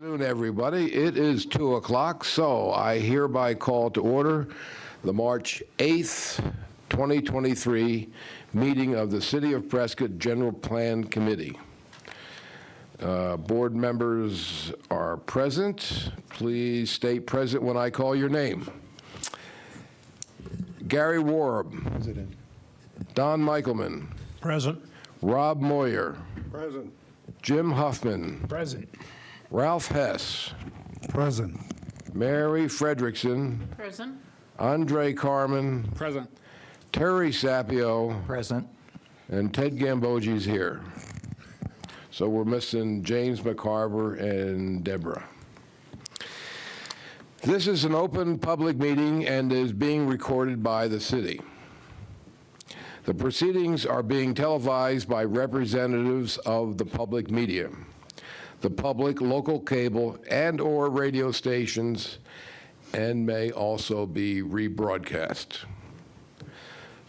Good afternoon, everybody. It is 2 o'clock, so I hereby call to order the March 8th, 2023 meeting of the City of Prescott General Plan Committee. Board members are present. Please state present when I call your name. Gary Warb. President. Don Michaelman. Present. Rob Moyer. Present. Jim Huffman. Present. Ralph Hess. Present. Mary Frederickson. Present. Andre Carmen. Present. Terry Sapio. Present. And Ted Gambogi's here. So we're missing James McCarver and Deborah. This is an open public meeting and is being recorded by the city. The proceedings are being televised by representatives of the public media, the public, local cable, and/or radio stations, and may also be rebroadcast.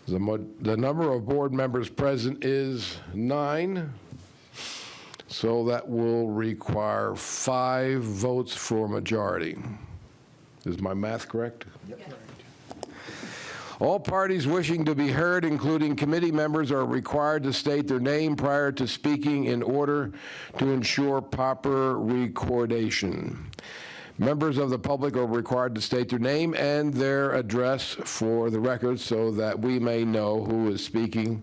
The number of board members present is 9, so that will require 5 votes for majority. Is my math correct? Yep. All parties wishing to be heard, including committee members, are required to state their name prior to speaking in order to ensure proper recordation. Members of the public are required to state their name and their address for the record so that we may know who is speaking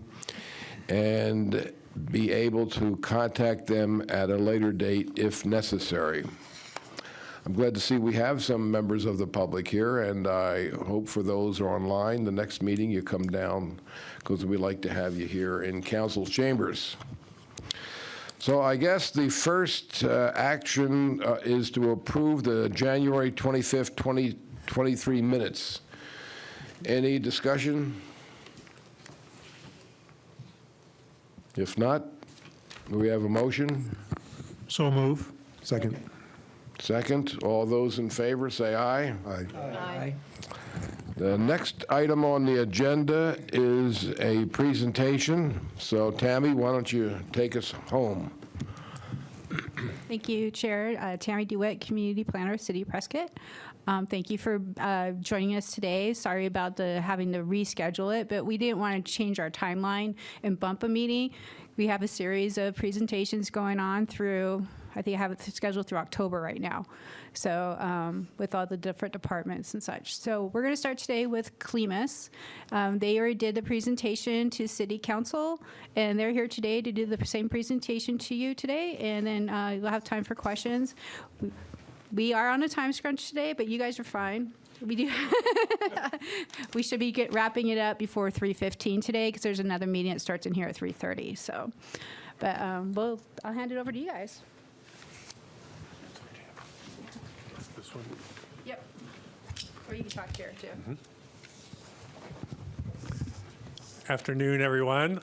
and be able to contact them at a later date if necessary. I'm glad to see we have some members of the public here, and I hope for those who are online, the next meeting you come down, because we'd like to have you here in council's chambers. So I guess the first action is to approve the January 25th, 2023 minutes. Any discussion? If not, do we have a motion? So move. Second. Second, all those in favor say aye. Aye. Aye. The next item on the agenda is a presentation. So Tammy, why don't you take us home? Thank you, Chair. Tammy DeWitt, Community Planner, City of Prescott. Thank you for joining us today. Sorry about having to reschedule it, but we didn't want to change our timeline and bump a meeting. We have a series of presentations going on through, I think I have it scheduled through October right now. So with all the different departments and such. So we're going to start today with CLEMAS. They already did the presentation to City Council, and they're here today to do the same presentation to you today, and then you'll have time for questions. We are on a time scrunch today, but you guys are fine. We do. We should be wrapping it up before 3:15 today because there's another meeting that starts in here at 3:30. So, but I'll hand it over to you guys. This one. Yep. Or you can talk here too. Mm-hmm. Afternoon, everyone.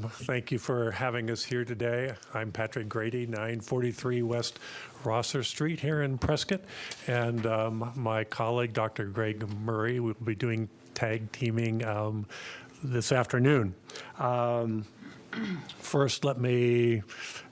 Thank you for having us here today. I'm Patrick Grady, 943 West Rosser Street here in Prescott, and my colleague, Dr. Greg Murray, will be doing tag teaming this afternoon. First, let me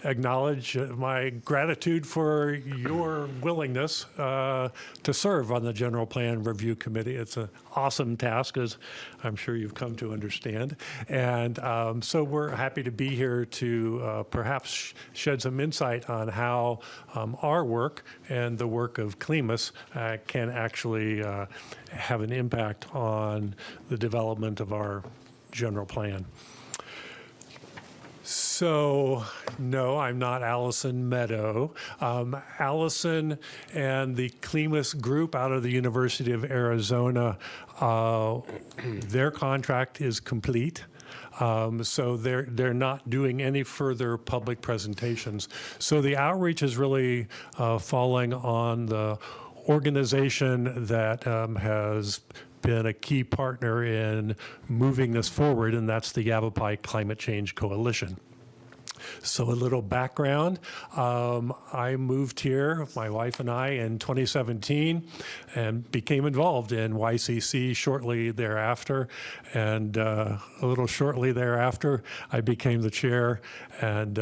acknowledge my gratitude for your willingness to serve on the General Plan Review Committee. It's an awesome task, as I'm sure you've come to understand. And so we're happy to be here to perhaps shed some insight on how our work and the work of CLEMAS can actually have an impact on the development of our general plan. So, no, I'm not Allison Meadow. Allison and the CLEMAS group out of the University of Arizona, their contract is complete. So they're not doing any further public presentations. So the outreach is really falling on the organization that has been a key partner in moving this forward, and that's the Yavapai Climate Change Coalition. So a little background. I moved here, my wife and I, in 2017 and became involved in YCC shortly thereafter. And a little shortly thereafter, I became the chair, and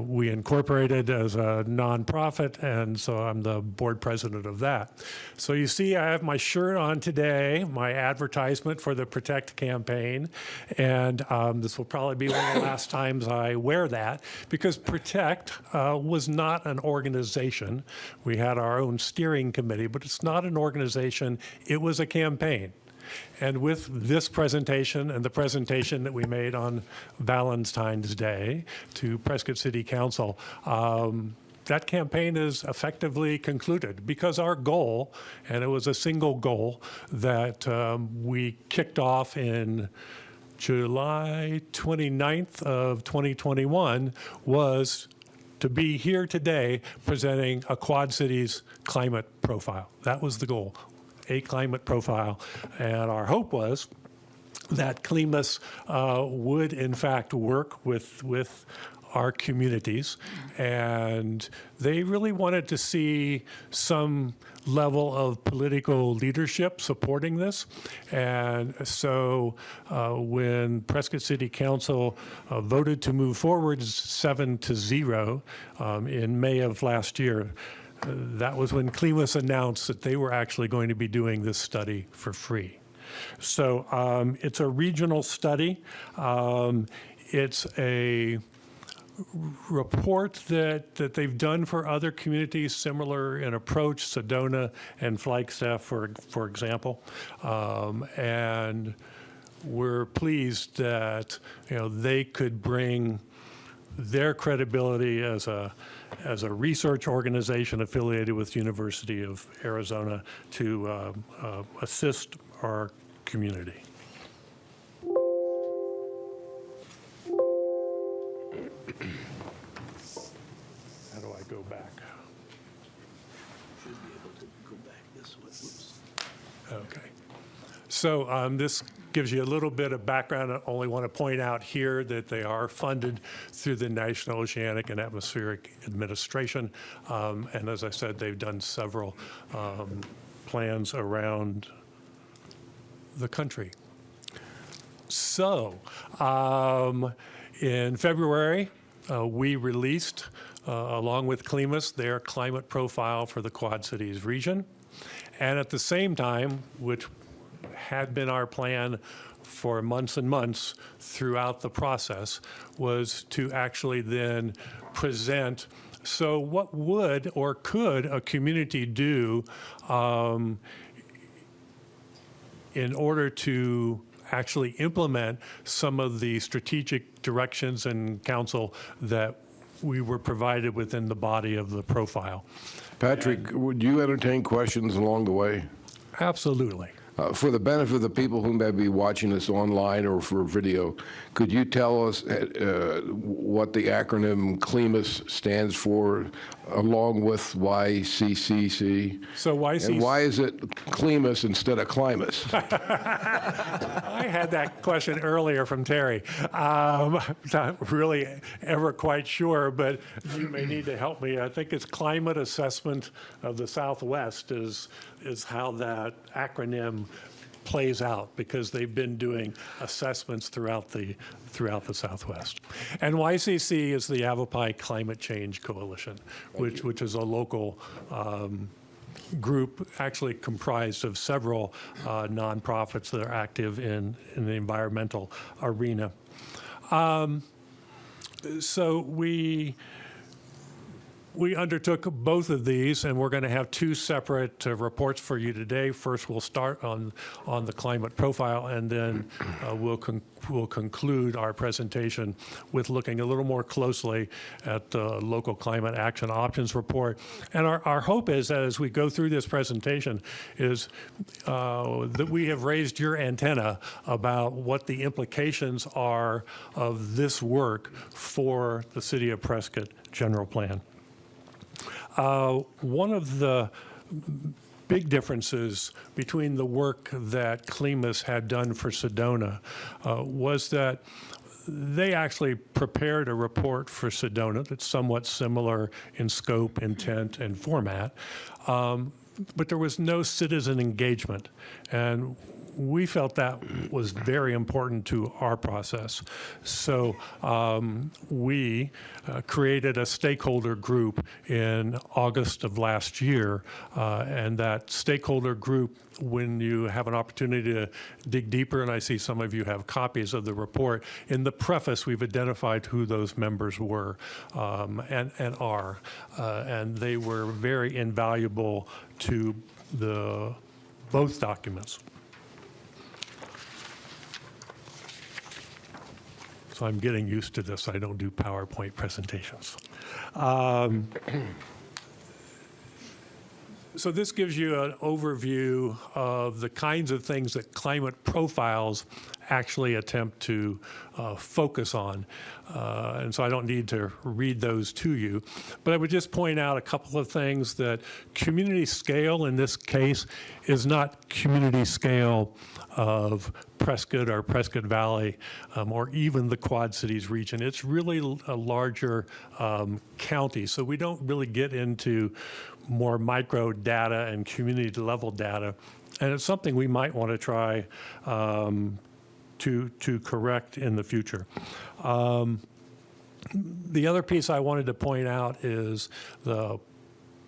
we incorporated as a nonprofit, and so I'm the board president of that. So you see, I have my shirt on today, my advertisement for the Protect campaign, and this will probably be one of the last times I wear that, because Protect was not an organization. We had our own steering committee, but it's not an organization. It was a campaign. And with this presentation and the presentation that we made on Valentine's Day to Prescott City Council, that campaign is effectively concluded, because our goal, and it was a single goal that we kicked off in July 29th of 2021, was to be here today presenting a Quad Cities climate profile. That was the goal, a climate profile. And our hope was that CLEMAS would in fact work with our communities, and they really wanted to see some level of political leadership supporting this. And so when Prescott City Council voted to move forward 7-0 in May of last year, that was when CLEMAS announced that they were actually going to be doing this study for free. So it's a regional study. It's a report that they've done for other communities similar in approach, Sedona and Flagstaff, for example. And we're pleased that they could bring their credibility as a research organization affiliated with University of Arizona to assist our community. How do I go back? Should be able to go back this way. Whoops. Okay. So this gives you a little bit of background. I only want to point out here that they are funded through the National Oceanic and Atmospheric Administration. And as I said, they've done several plans around the country. So in February, we released, along with CLEMAS, their climate profile for the Quad Cities region. And at the same time, which had been our plan for months and months throughout the process, was to actually then present, so what would or could a community do in order to actually implement some of the strategic directions and counsel that we were provided within the body of the profile. Patrick, would you entertain questions along the way? Absolutely. For the benefit of the people who may be watching this online or for video, could you tell us what the acronym CLEMAS stands for, along with YCCC? So YCCC. And why is it CLEMAS instead of Climas? I had that question earlier from Terry. Not really ever quite sure, but you may need to help me. I think it's Climate Assessment of the Southwest is how that acronym plays out, because they've been doing assessments throughout the Southwest. And YCC is the Yavapai Climate Change Coalition, which is a local group actually comprised of several nonprofits that are active in the environmental arena. So we undertook both of these, and we're going to have two separate reports for you today. First, we'll start on the climate profile, and then we'll conclude our presentation with looking a little more closely at the local climate action options report. And our hope is that as we go through this presentation is that we have raised your antenna about what the implications are of this work for the City of Prescott General Plan. One of the big differences between the work that CLEMAS had done for Sedona was that they actually prepared a report for Sedona that's somewhat similar in scope, intent, and format. But there was no citizen engagement. And we felt that was very important to our process. So we created a stakeholder group in August of last year. And that stakeholder group, when you have an opportunity to dig deeper, and I see some of you have copies of the report, in the preface we've identified who those members were and are. And they were very invaluable to both documents. So I'm getting used to this. I don't do PowerPoint presentations. So this gives you an overview of the kinds of things that climate profiles actually attempt to focus on. And so I don't need to read those to you. But I would just point out a couple of things that community scale in this case is not community scale of Prescott or Prescott Valley or even the Quad Cities region. It's really a larger county. So we don't really get into more micro data and community level data. And it's something we might want to try to correct in the future. The other piece I wanted to point out is the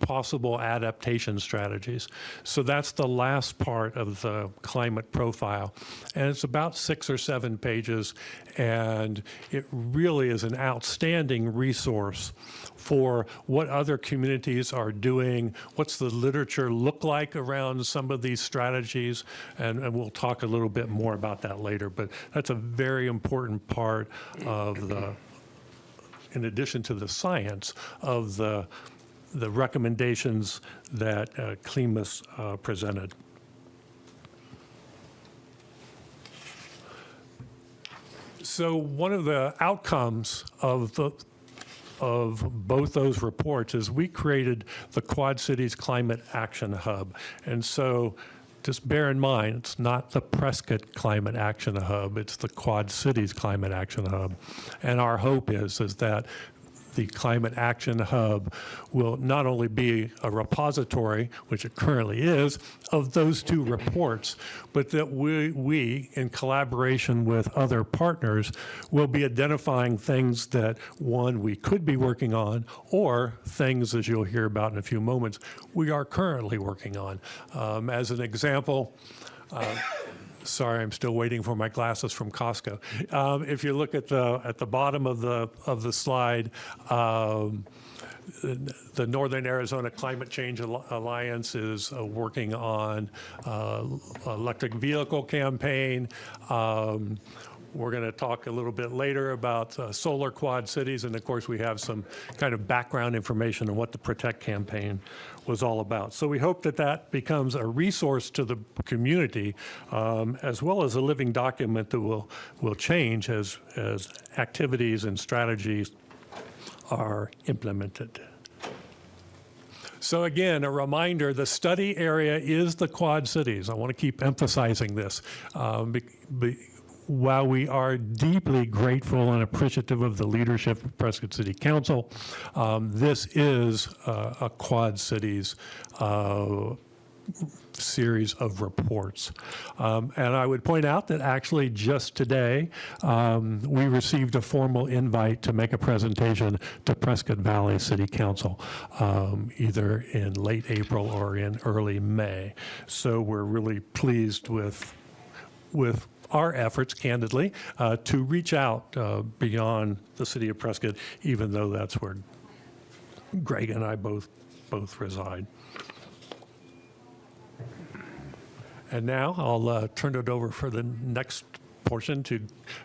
possible adaptation strategies. So that's the last part of the climate profile. And it's about 6 or 7 pages, and it really is an outstanding resource for what other communities are doing, what's the literature look like around some of these strategies, and we'll talk a little bit more about that later. But that's a very important part of the, in addition to the science, of the recommendations that CLIMAS presented. So one of the outcomes of both those reports is we created the Quad Cities Climate Action Hub. And so just bear in mind, it's not the Prescott Climate Action Hub, it's the Quad Cities Climate Action Hub. And our hope is that the Climate Action Hub will not only be a repository, which it currently is, of those 2 reports, but that we, in collaboration with other partners, will be identifying things that, one, we could be working on, or things, as you'll hear about in a few moments, we are currently working on. As an example, sorry, I'm still waiting for my glasses from Costco. If you look at the bottom of the slide, the Northern Arizona Climate Change Alliance is working on electric vehicle campaign. We're going to talk a little bit later about solar Quad Cities, and of course we have some kind of background information on what the Protect campaign was all about. So we hope that becomes a resource to the community, as well as a living document that will change as activities and strategies are implemented. So again, a reminder, the study area is the Quad Cities. I want to keep emphasizing this. While we are deeply grateful and appreciative of the leadership of Prescott City Council, this is a Quad Cities series of reports. And I would point out that actually just today, we received a formal invite to make a presentation to Prescott Valley City Council, either in late April or in early May. So we're really pleased with our efforts, candidly, to reach out beyond the city of Prescott, even though that's where Greg and I both reside. And now I'll turn it over for the next portion to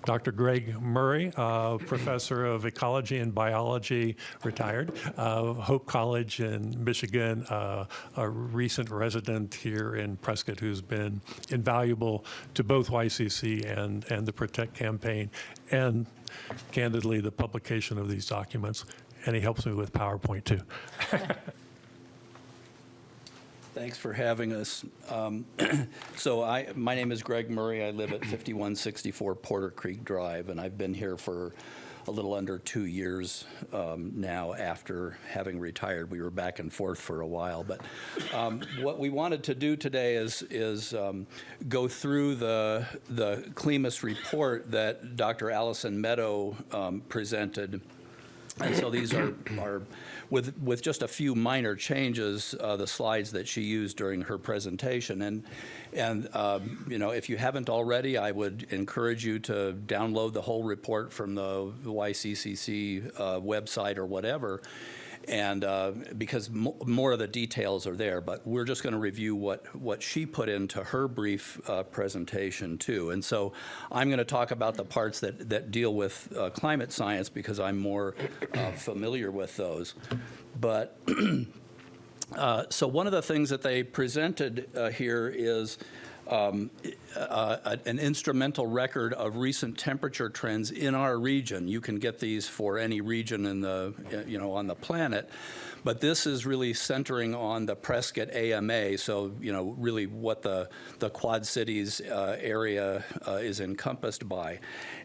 Dr. Greg Murray, professor of ecology and biology, retired, Hope College in Michigan, a recent resident here in Prescott who's been invaluable to both YCC and the Protect campaign, and candidly, the publication of these documents. And he helps me with PowerPoint too. Thanks for having us. My name is Greg Murray. I live at 5164 Porter Creek Drive, and I've been here for a little under 2 years now after having retired. We were back and forth for a while. But what we wanted to do today is go through the CLEMAS report that Dr. Allison Meadow presented. And so these are with just a few minor changes, the slides that she used during her presentation. And you know, if you haven't already, I would encourage you to download the whole report from the YCCC website or whatever. And because more of the details are there, but we're just going to review what she put into her brief presentation too. And so I'm going to talk about the parts that deal with climate science because I'm more familiar with those. But so one of the things that they presented here is an instrumental record of recent temperature trends in our region. You can get these for any region in the, you know, on the planet, but this is really centering on the Prescott AMA, so, you know, really what the Quad Cities area is encompassed by.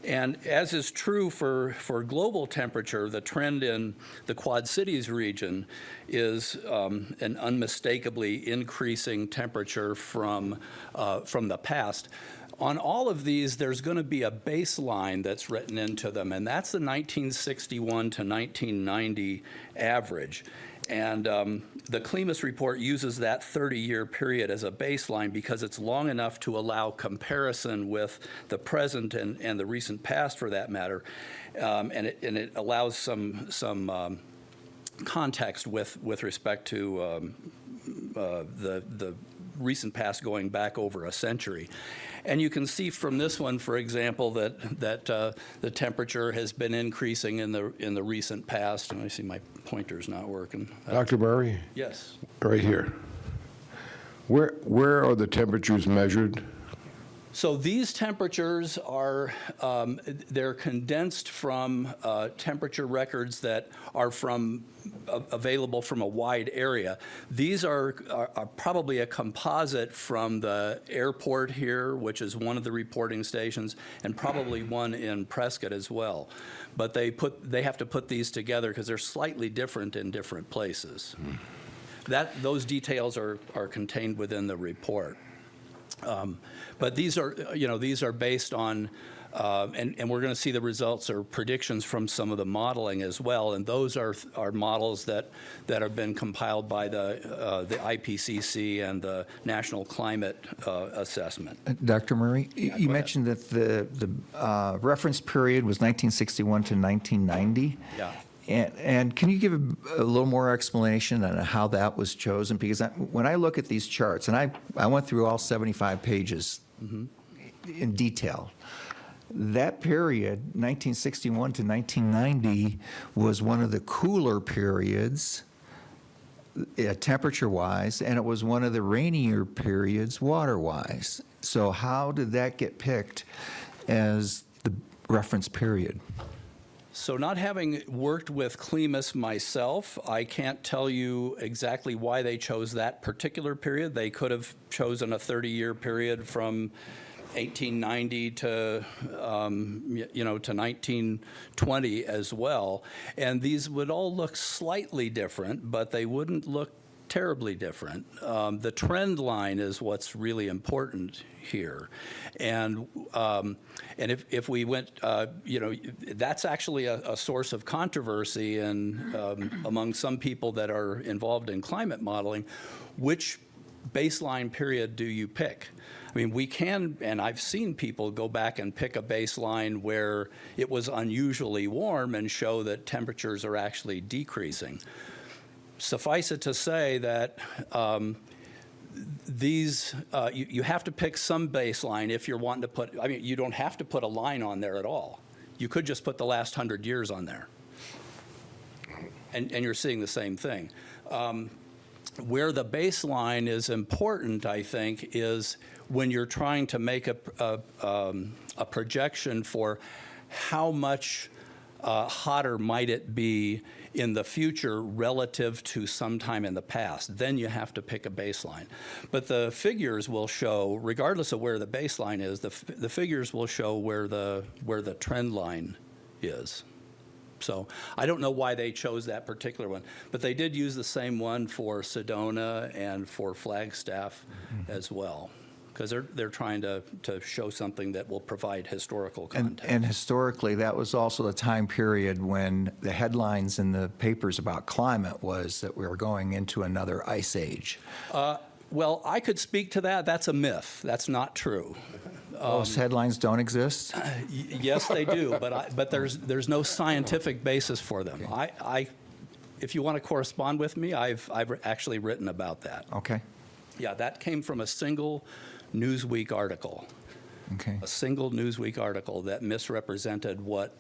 And as is true for global temperature, the trend in the Quad Cities region is an unmistakably increasing temperature from the past. On all of these, there's going to be a baseline that's written into them, and that's the 1961 to 1990 average. And the CLEMAS report uses that 30-year period as a baseline because it's long enough to allow comparison with the present and the recent past, for that matter, and it allows some context with respect to the recent past going back over a century. And you can see from this one, for example, that the temperature has been increasing in the recent past. And I see my pointer's not working. Dr. Murray, Yes. right here. Where are the temperatures measured? So these temperatures are, they're condensed from temperature records that are available from a wide area. These are probably a composite from the airport here, which is one of the reporting stations, and probably one in Prescott as well. But they have to put these together because they're slightly different in different places. Those details are contained within the report. But these are based on, and we're going to see the results or predictions from some of the modeling as well. And those are models that have been compiled by the IPCC and the National Climate Assessment. Dr. Murray, go you ahead. mentioned that the reference period was 1961 to 1990. Yeah. And can you give a little more explanation on how that was chosen? Because when I look at these charts, and I went through all 75 pages in detail, that period, 1961 to 1990, was one of the cooler periods temperature-wise, and it was one of the rainier periods water-wise. So how did that get picked as the reference period? So not having worked with CLEMAS myself, I can't tell you exactly why they chose that particular period. They could have chosen a 30-year period from 1890 to, to 1920 as well. And these would all look slightly different, but they wouldn't look terribly different. The trend line is what's really important here. And if we went, that's actually a source of controversy among some people that are involved in climate modeling. Which baseline period do you pick? I mean, we can, and I've seen people go back and pick a baseline where it was unusually warm and show that temperatures are actually decreasing. Suffice it to say that you have to pick some baseline if you're wanting to put, you don't have to put a line on there at all. You could just put the last 100 years on there. And you're seeing the same thing. Where the baseline is important, I think, is when you're trying to make a projection for how much hotter might it be in the future relative to sometime in the past. Then you have to pick a baseline. But the figures will show, regardless of where the baseline is, the figures will show where the trend line is. So I don't know why they chose that particular one, but they did use the same one for Sedona and for Flagstaff as well, because they're trying to show something that will provide historical context. And historically, that was also the time period when the headlines in the papers about climate was that we were going into another ice age. Well, I could speak to that. That's a myth. That's not true. Those headlines don't exist? Yes, they do, but there's no scientific basis for them. If you want to correspond with me, I've actually written about that. Okay, Yeah, that came from a single Newsweek article. okay. A single Newsweek article that misrepresented what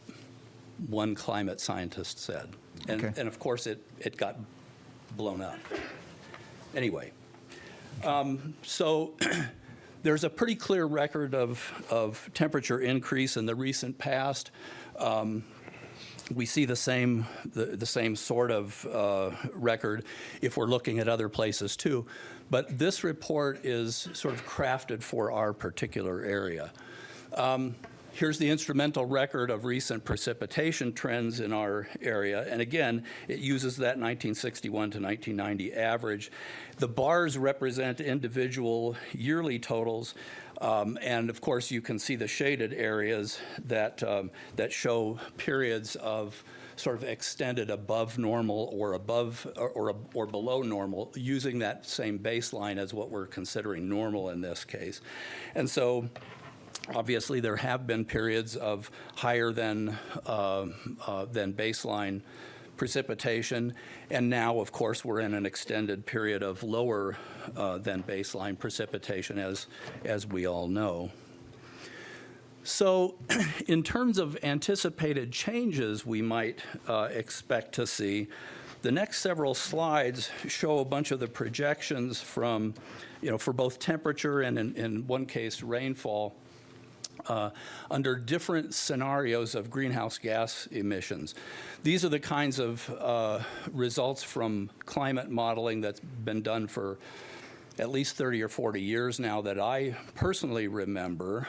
one climate scientist said. And, Okay. and of course, it got blown up. Anyway, so there's a pretty clear record of temperature increase in the recent past. We see the same sort of record if we're looking at other places too. But this report is sort of crafted for our particular area. Here's the instrumental record of recent precipitation trends in our area. And again, it uses that 1961 to 1990 average. The bars represent individual yearly totals. And of course, you can see the shaded areas that show periods of sort of extended above normal or above or below normal, using that same baseline as what we're considering normal in this case. And so obviously, there have been periods of higher than baseline precipitation, and now, of course, we're in an extended period of lower than baseline precipitation, as we all know. So, in terms of anticipated changes we might expect to see, the next several slides show a bunch of the projections from, for both temperature and in one case rainfall. Under different scenarios of greenhouse gas emissions. These are the kinds of results from climate modeling that's been done for at least 30 or 40 years now that I personally remember.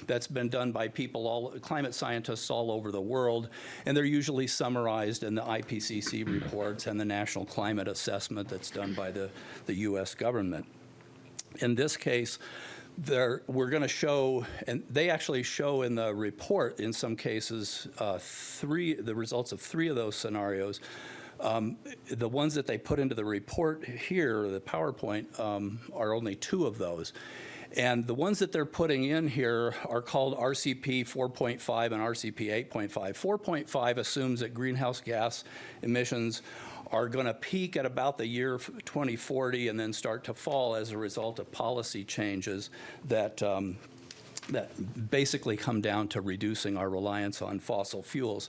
That's been done by climate scientists all over the world, and they're usually summarized in the IPCC reports and the National Climate Assessment that's done by the U.S. government. In this case, we're going to show, and they actually show in the report, in some cases, the results of 3 of those scenarios. The ones that they put into the report here, the PowerPoint, are only 2 of those. And the ones that they're putting in here are called RCP 4.5 and RCP 8.5. 4.5 assumes that greenhouse gas emissions are going to peak at about the year 2040 and then start to fall as a result of policy changes that basically come down to reducing our reliance on fossil fuels.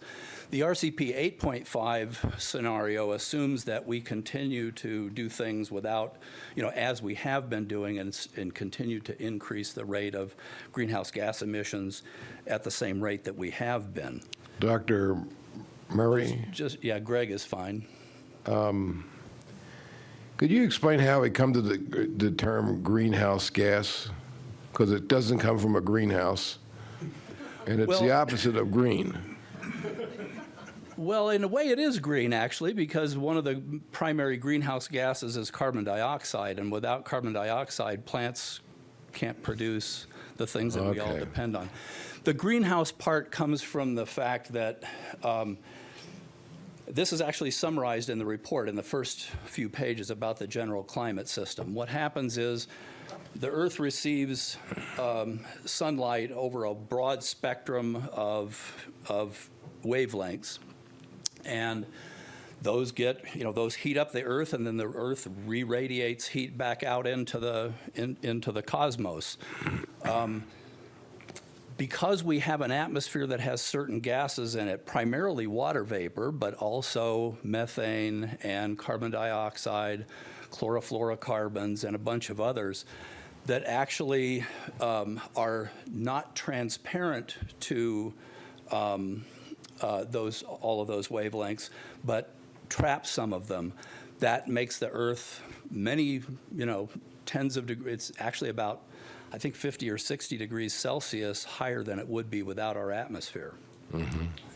The RCP 8.5 scenario assumes that we continue to do things without, as we have been doing, and continue to increase the rate of greenhouse gas emissions at the same rate that we have been. Dr. Murray, Greg is fine. could you explain how we come to the term greenhouse gas? Because it doesn't come from a greenhouse, and it's the opposite of green. Well, in a way, it is green, actually, because one of the primary greenhouse gases is carbon dioxide, and without carbon dioxide, plants can't produce the things that we all Okay. depend on. The greenhouse part comes from the fact that this is actually summarized in the report in the first few pages about the general climate system. What happens is the Earth receives sunlight over a broad spectrum of wavelengths, and those those heat up the Earth, and then the Earth re-radiates heat back out into the cosmos. Because we have an atmosphere that has certain gases in it, primarily water vapor, but also methane and carbon dioxide, chlorofluorocarbons, and a bunch of others that actually are not transparent to all of those wavelengths, but traps some of them. That makes the Earth many, tens of degrees. It's actually about, I think, 50 or 60 degrees Celsius higher than it would be without our atmosphere.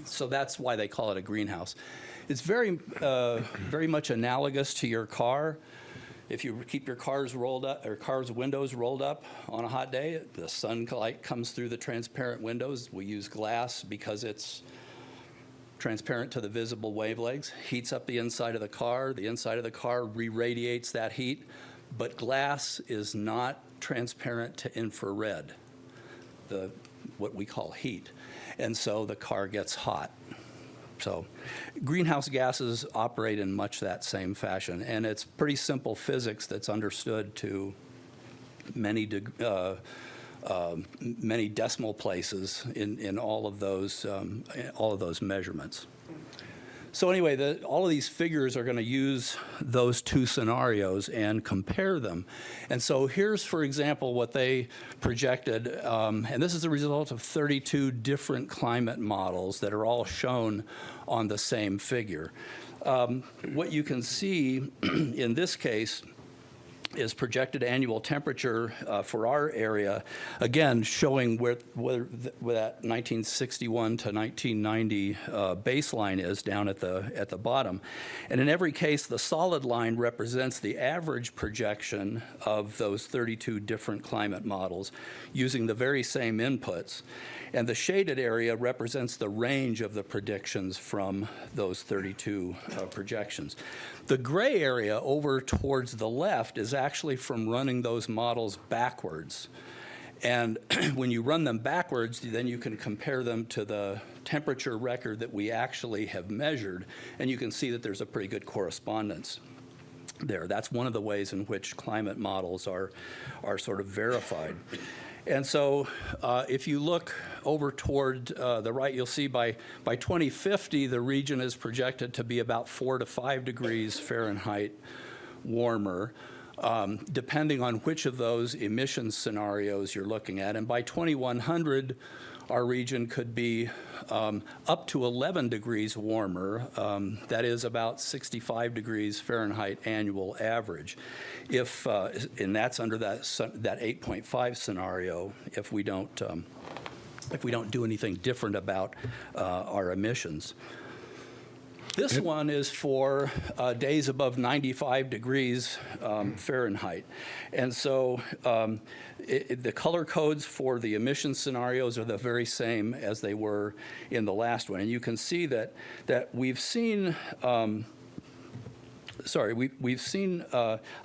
So that's why they call it a greenhouse. It's very much analogous to your car. If you keep your car's windows rolled up on a hot day, the sunlight comes through the transparent windows. We use glass because it's transparent to the visible wavelengths, heats up the inside of the car. The inside of the car re-radiates that heat, but glass is not transparent to infrared, what we call heat. And so the car gets hot. So greenhouse gases operate in much that same fashion, and it's pretty simple physics that's understood to many decimal places in all of those measurements. So anyway, all of these figures are going to use those two scenarios and compare them. And so here's, for example, what they projected, and this is the result of 32 different climate models that are all shown on the same figure. What you can see in this case is projected annual temperature for our area, again, showing where that 1961 to 1990 baseline is down at the bottom. And in every case, the solid line represents the average projection of those 32 different climate models using the very same inputs. And the shaded area represents the range of the predictions from those 32 projections. The gray area over towards the left is actually from running those models backwards. And when you run them backwards, then you can compare them to the temperature record that we actually have measured, and you can see that there's a pretty good correspondence there. That's one of the ways in which climate models are sort of verified. And so if you look over toward the right, you'll see by 2050, the region is projected to be about 4 to 5 degrees Fahrenheit warmer, depending on which of those emission scenarios you're looking at. And by 2100, our region could be up to 11 degrees warmer. That is about 65 degrees Fahrenheit annual average. And that's under that 8.5 scenario if we don't do anything different about our emissions. This one is for days above 95 degrees Fahrenheit. And so the color codes for the emission scenarios are the very same as they were in the last one. And you can see that we've seen we've seen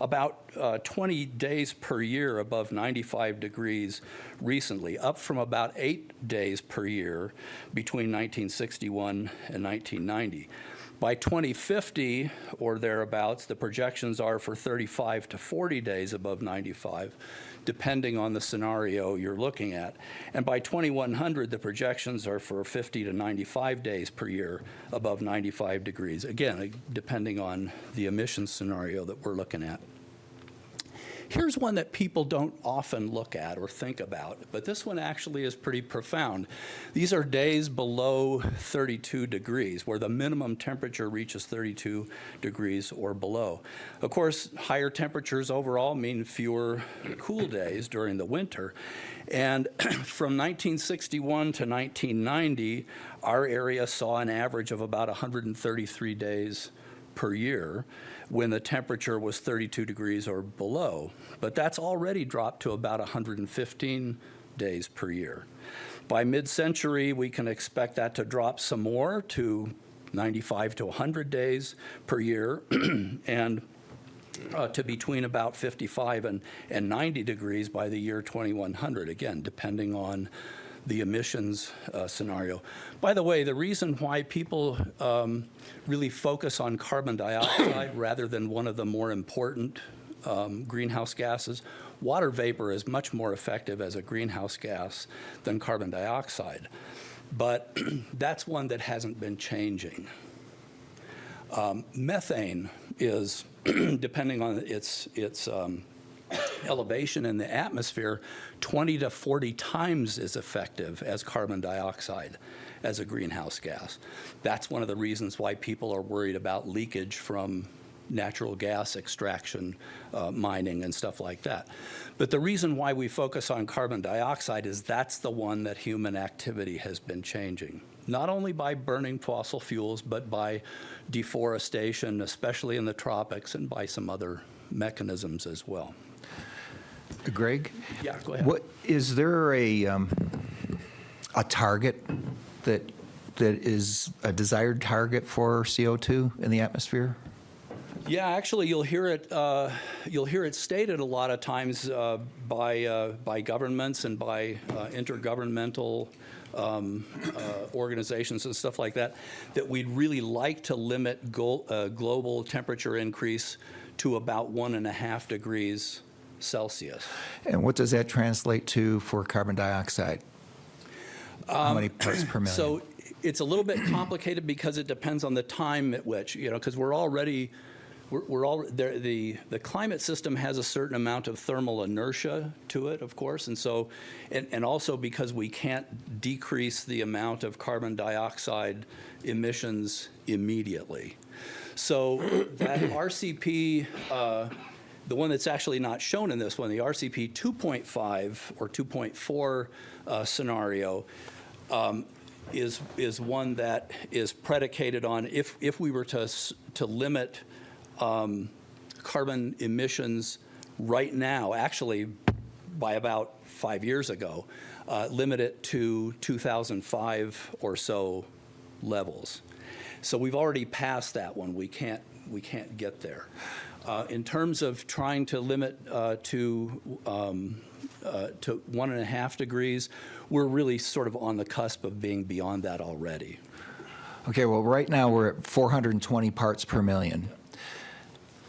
about 20 days per year above 95 degrees recently, up from about 8 days per year between 1961 and 1990. By 2050 or thereabouts, the projections are for 35 to 40 days above 95, depending on the scenario you're looking at. And by 2100, the projections are for 50 to 95 days per year above 95 degrees, again, depending on the emissions scenario that we're looking at. Here's one that people don't often look at or think about, but this one actually is pretty profound. These are days below 32 degrees, where the minimum temperature reaches 32 degrees or below. Of course, higher temperatures overall mean fewer cool days during the winter. And from 1961 to 1990, our area saw an average of about 133 days per year when the temperature was 32 degrees or below. But that's already dropped to about 115 days per year. By mid-century, we can expect that to drop some more to 95 to 100 days per year and to between about 55 and 90 degrees by the year 2100, again, depending on the emissions scenario. By the way, the reason why people really focus on carbon dioxide rather than one of the more important greenhouse gases, water vapor is much more effective as a greenhouse gas than carbon dioxide. But that's one that hasn't been changing. Methane is, depending on its elevation in the atmosphere, 20 to 40 times as effective as carbon dioxide as a greenhouse gas. That's one of the reasons why people are worried about leakage from natural gas extraction, mining, and stuff like that. But the reason why we focus on carbon dioxide is that's the one that human activity has been changing, not only by burning fossil fuels, but by deforestation, especially in the tropics, and by some other mechanisms as well. Greg? Yeah, go ahead. What, is there a target that is a desired target for CO2 in the atmosphere? Yeah, actually, you'll hear it stated a lot of times by governments and by intergovernmental organizations and stuff like that, that we'd really like to limit global temperature increase to about 1.5 degrees Celsius. And what does that translate to for carbon dioxide? How many parts per million? So it's a little bit complicated because it depends on the time at which, because we're already. The climate system has a certain amount of thermal inertia to it, of course, and so, and also because we can't decrease the amount of carbon dioxide emissions immediately. So that RCP, the one that's actually not shown in this one, the RCP 2.5 or 2.4 scenario, is one that is predicated on if we were to limit carbon emissions right now, actually by about 5 years ago, limit it to 2005 or so levels. So we've already passed that one. We can't get there. In terms of trying to limit to 1.5 degrees, we're really sort of on the cusp of being beyond that already. Okay, well, right now we're at 420 parts per million.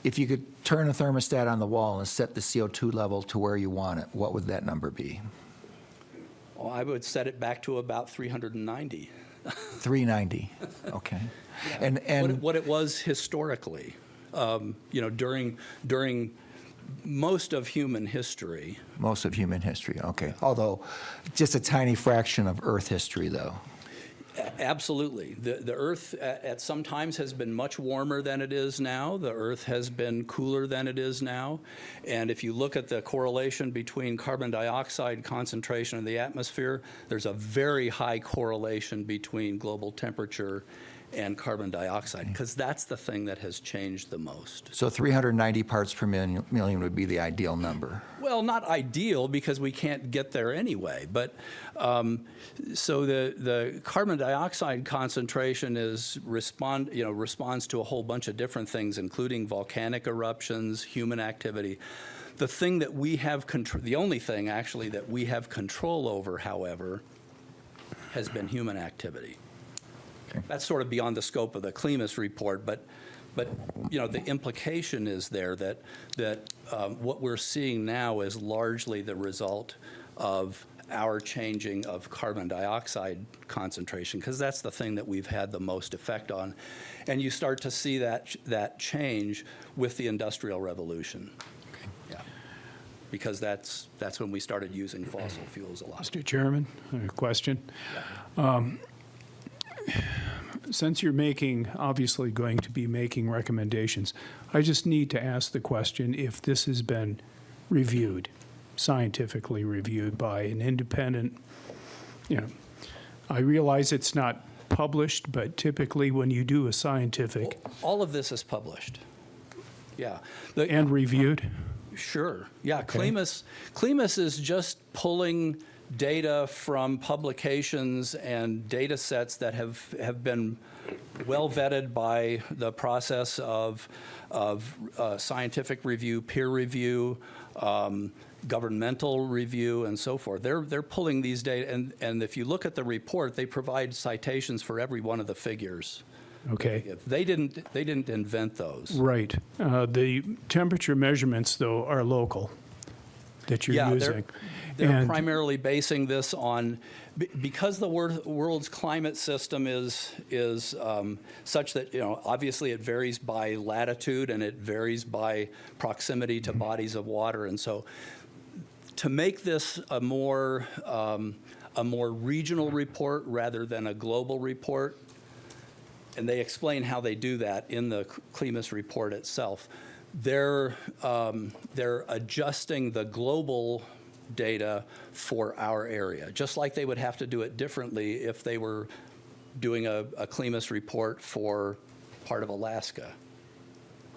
If you could turn a thermostat on the wall and set the CO2 level to where you want it, what would that number be? Well, I would set it back to about 390. 390, okay. And What it was historically, during most of human history. most of human history, okay. Although, just a tiny fraction of Earth history, though. Absolutely. The Earth at some times has been much warmer than it is now. The Earth has been cooler than it is now. And if you look at the correlation between carbon dioxide concentration in the atmosphere, there's a very high correlation between global temperature and carbon dioxide, because that's the thing that has changed the most. So 390 parts per million would be the ideal number. Well, not ideal, because we can't get there anyway. But so the carbon dioxide concentration responds to a whole bunch of different things, including volcanic eruptions, human activity. The thing that we have the only thing actually that we have control over, however, has been human activity. Okay. That's sort of beyond the scope of the Klimas report, but the implication is there that what we're seeing now is largely the result of our changing of carbon dioxide concentration, because that's the thing that we've had the most effect on. And you start to see that change with the Industrial Revolution. Okay. Yeah. Because that's when we started using fossil fuels a lot. Mr. Chairman, a question. Since you're obviously going to be making recommendations, I just need to ask the question if this has been reviewed, scientifically reviewed by an independent, I realize it's not published, but typically when you do a scientific All of this is published. Yeah. and reviewed, Sure. Yeah. Okay. Klimas is just pulling data from publications and data sets that have been well vetted by the process of scientific review, peer review, governmental review, and so forth. They're pulling these data, and if you look at the report, they provide citations for every one of the figures. okay? They didn't invent those. Right. The temperature measurements, though, are local that you're Yeah, using. they're And- primarily basing this on, because the world's climate system is such that, obviously it varies by latitude and it varies by proximity to bodies of water. And so to make this a more a more regional report rather than a global report. And they explain how they do that in the CLEMAS report itself. They're adjusting the global data for our area, just like they would have to do it differently if they were doing a CLEMAS report for part of Alaska.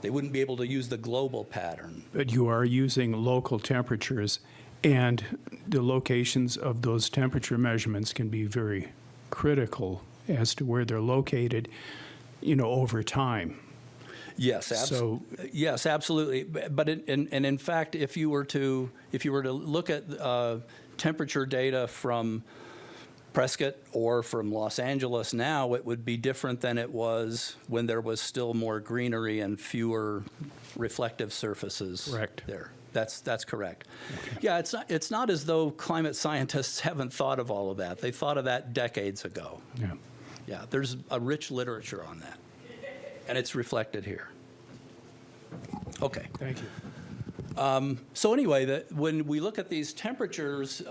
They wouldn't be able to use the global pattern. But you are using local temperatures, and the locations of those temperature measurements can be very critical as to where they're located, over time. Yes, So- yes, absolutely. But in fact, if you were to look at temperature data from Prescott or from Los Angeles now, it would be different than it was when there was still more greenery and fewer reflective surfaces. Correct. There. That's correct. Yeah, it's not as though climate scientists haven't thought of all of that. They thought of that decades ago. Yeah. Yeah, there's a rich literature on that, and it's reflected here. Okay. Thank you. So anyway, when we look at these temperatures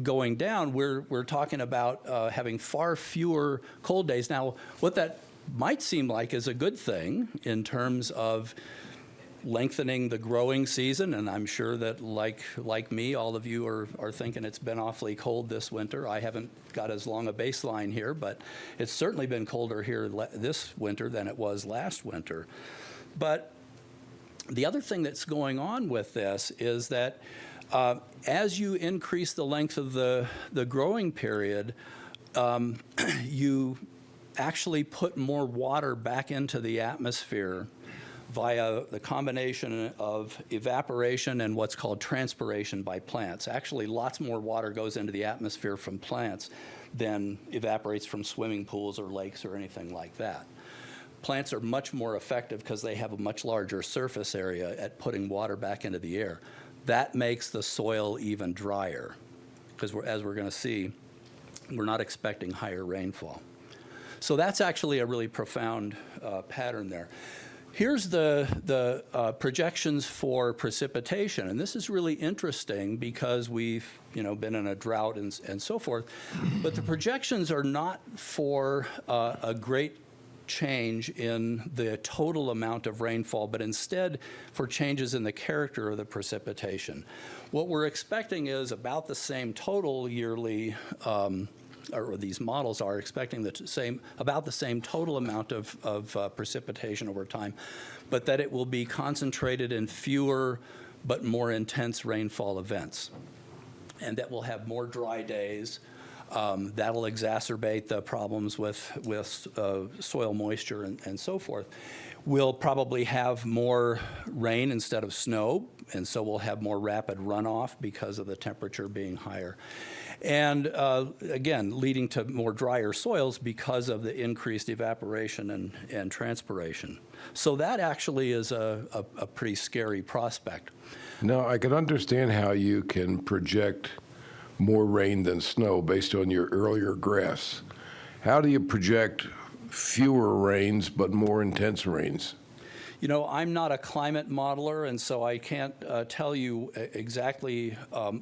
going down, we're talking about having far fewer cold days. Now, what that might seem like is a good thing in terms of lengthening the growing season, and I'm sure that like me, all of you are thinking it's been awfully cold this winter. I haven't got as long a baseline here, but it's certainly been colder here this winter than it was last winter. But the other thing that's going on with this is that as you increase the length of the growing period, you actually put more water back into the atmosphere via the combination of evaporation and what's called transpiration by plants. Actually, lots more water goes into the atmosphere from plants than evaporates from swimming pools or lakes or anything like that. Plants are much more effective because they have a much larger surface area at putting water back into the air. That makes the soil even drier because as we're going to see, we're not expecting higher rainfall. So that's actually a really profound pattern there. Here's the projections for precipitation, and this is really interesting because we've been in a drought and so forth, but the projections are not for a great change in the total amount of rainfall, but instead for changes in the character of the precipitation. What we're expecting is about the same total yearly or these models are expecting about the same total amount of precipitation over time, but that it will be concentrated in fewer but more intense rainfall events, and that we'll have more dry days. That'll exacerbate the problems with soil moisture and so forth. We'll probably have more rain instead of snow, and so we'll have more rapid runoff because of the temperature being higher. And again, leading to more drier soils because of the increased evaporation and transpiration. So that actually is a pretty scary prospect. Now, I can understand how you can project more rain than snow based on your earlier graphs. How do you project fewer rains but more intense rains? I'm not a climate modeler, and so I can't tell you exactly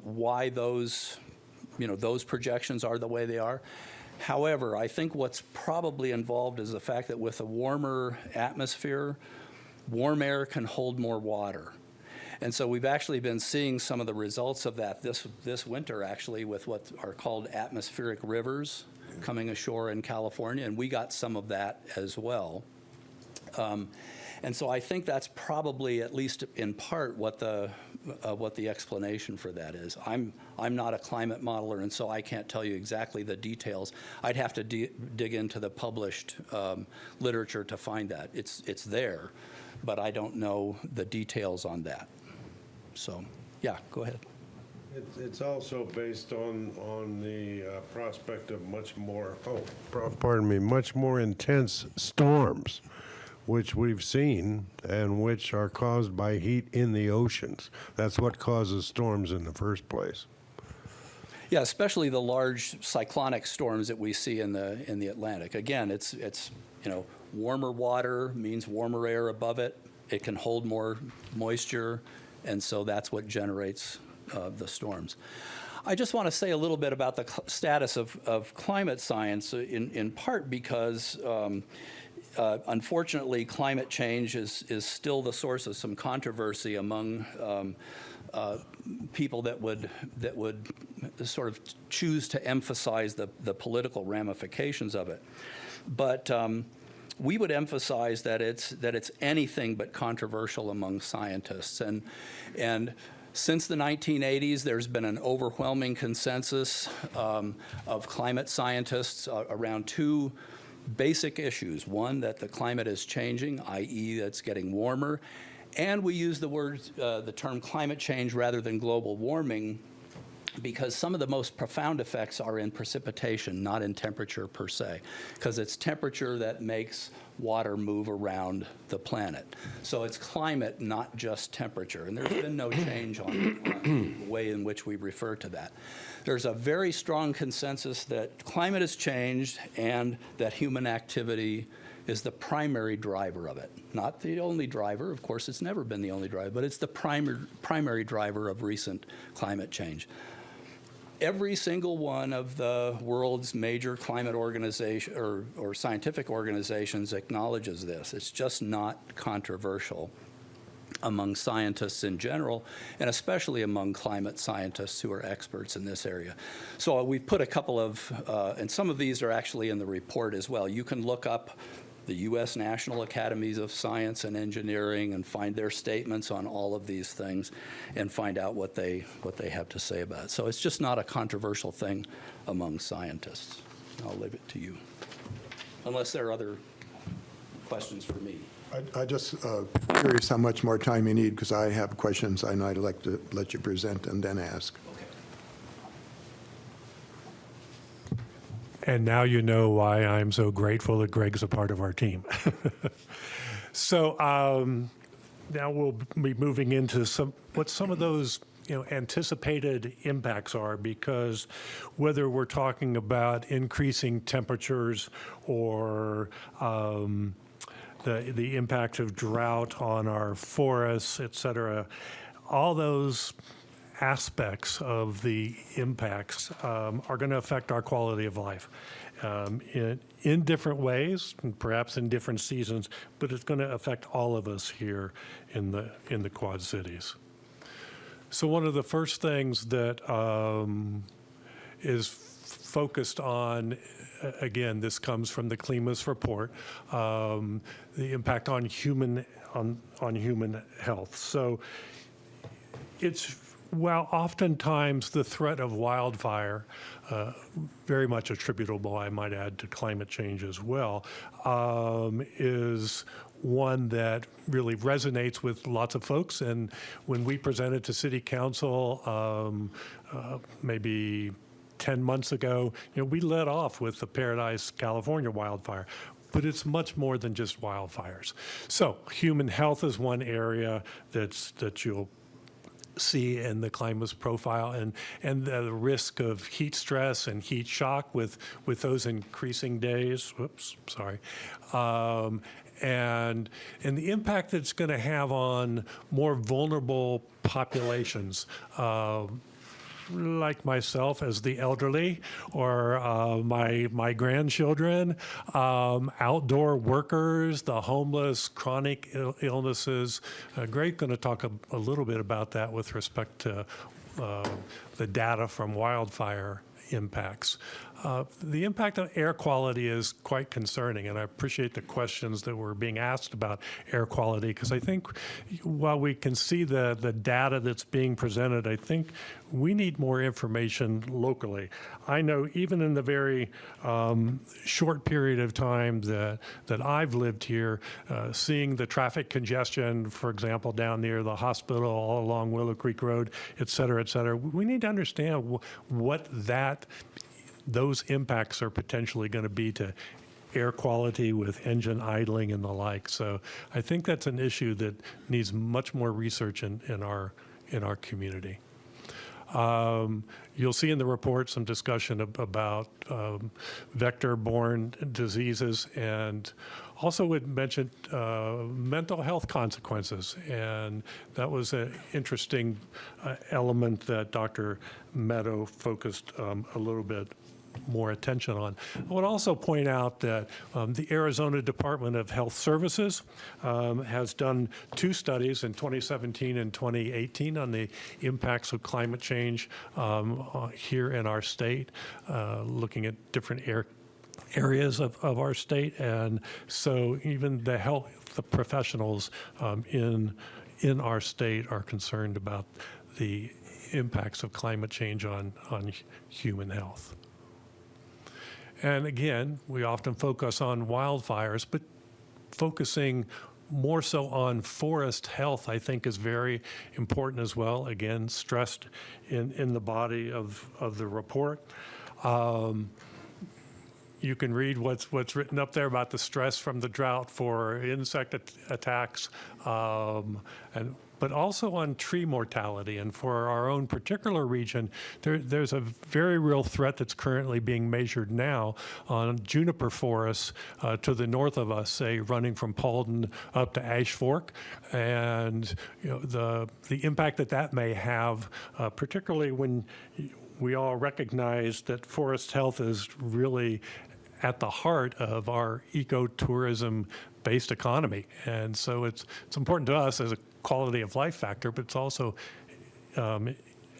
why those projections are the way they are. However, I think what's probably involved is the fact that with a warmer atmosphere, warm air can hold more water. And so we've actually been seeing some of the results of that this winter, actually, with what are called atmospheric rivers coming ashore in California, and we got some of that as well. And so I think that's probably, at least in part, what the explanation for that is. I'm not a climate modeler, and so I can't tell you exactly the details. I'd have to dig into the published literature to find that. It's there, but I don't know the details on that. So, yeah, go ahead. It's also based on the prospect of much more intense storms, which we've seen and which are caused by heat in the oceans. That's what causes storms in the first place. Yeah, especially the large cyclonic storms that we see in the Atlantic. Again, it's warmer water means warmer air above it. It can hold more moisture, and so that's what generates the storms. I just want to say a little bit about the status of climate science, in part because unfortunately, climate change is still the source of some controversy among people that would sort of choose to emphasize the political ramifications of it. But we would emphasize that it's anything but controversial among scientists. And since the 1980s, there's been an overwhelming consensus of climate scientists around two basic issues. One, that the climate is changing, i.e. that it's getting warmer. And we use the term climate change rather than global warming because some of the most profound effects are in precipitation, not in temperature per se, because it's temperature that makes water move around the planet. So it's climate, not just temperature. And there's been no change on the way in which we refer to that. There's a very strong consensus that climate has changed and that human activity is the primary driver of it. Not the only driver, of course, it's never been the only driver, but it's the primary driver of recent climate change. Every single one of the world's major climate organization or scientific organizations acknowledges this. It's just not controversial among scientists in general, and especially among climate scientists who are experts in this area. So we've put a couple of, and some of these are actually in the report as well. You can look up the U.S. National Academies of Science and Engineering and find their statements on all of these things and find out what they have to say about it. So it's just not a controversial thing among scientists. I'll leave it to you, unless there are other questions for me. I just curious how much more time you need, because I have questions and I'd like to let you present and then ask. And now you know why I'm so grateful that Greg's a part of our team. So now we'll be moving into what some of those anticipated impacts are, because whether we're talking about increasing temperatures or the impact of drought on our forests, et cetera, all those aspects of the impacts are going to affect our quality of life in different ways, and perhaps in different seasons, but it's going to affect all of us here in the Quad Cities. So one of the first things that is focused on, again, this comes from the CLIMAS report, the impact on human health. So while oftentimes the threat of wildfire, very much attributable, I might add, to climate change as well, is one that really resonates with lots of folks. And when we presented to City Council maybe 10 months ago, we led off with the Paradise, California wildfire. But it's much more than just wildfires. So human health is one area that you'll see in the CLIMAS profile, and the risk of heat stress and heat shock with those increasing days. Whoops, sorry. And the impact it's going to have on more vulnerable populations, like myself as the elderly, or my grandchildren, outdoor workers, the homeless, chronic illnesses. Greg's going to talk a little bit about that with respect to the data from wildfire impacts. The impact on air quality is quite concerning, and I appreciate the questions that were being asked about air quality, because I think while we can see the data that's being presented, I think we need more information locally. I know even in the very short period of time that I've lived here, seeing the traffic congestion, for example, down near the hospital, all along Willow Creek Road, et cetera, we need to understand what those impacts are potentially going to be to air quality with engine idling and the like. So I think that's an issue that needs much more research in our community. You'll see in the report some discussion about vector-borne diseases, and also it mentioned mental health consequences, and that was an interesting element that Dr. Meadow focused a little bit more attention on. I would also point out that the Arizona Department of Health Services has done 2 studies in 2017 and 2018 on the impacts of climate change here in our state, looking at different areas of our state. And so even the health professionals in our state are concerned about the impacts of climate change on human health. And again, we often focus on wildfires, but focusing more so on forest health, I think, is very important as well. Again, stressed in the body of the report. You can read what's written up there about the stress from the drought for insect attacks, but also on tree mortality. And for our own particular region, there's a very real threat that's currently being measured now on juniper forests to the north of us, say running from Paulden up to Ash Fork, and the impact that may have, particularly when we all recognize that forest health is really at the heart of our ecotourism-based economy. And so it's important to us as a quality of life factor, but it's also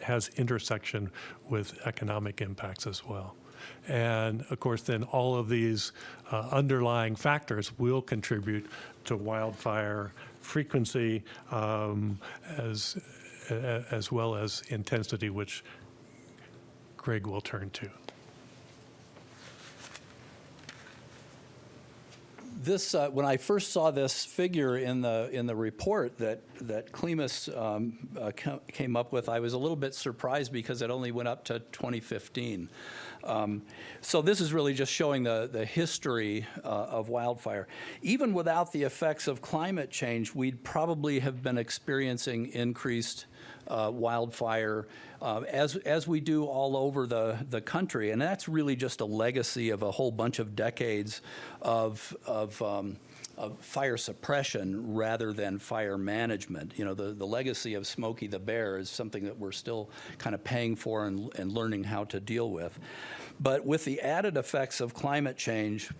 has intersection with economic impacts as well. And of course, then all of these underlying factors will contribute to wildfire frequency as well as intensity, which Greg will turn to. This, when I first saw this figure in the report that Clemus came up with, I was a little bit surprised because it only went up to 2015. So this is really just showing the history of wildfire. Even without the effects of climate change, we'd probably have been experiencing increased wildfire as we do all over the country. And that's really just a legacy of a whole bunch of decades of fire suppression rather than fire management. You know, the legacy of Smokey the Bear is something that we're still kind of paying for and learning how to deal with. But with the added effects of climate change,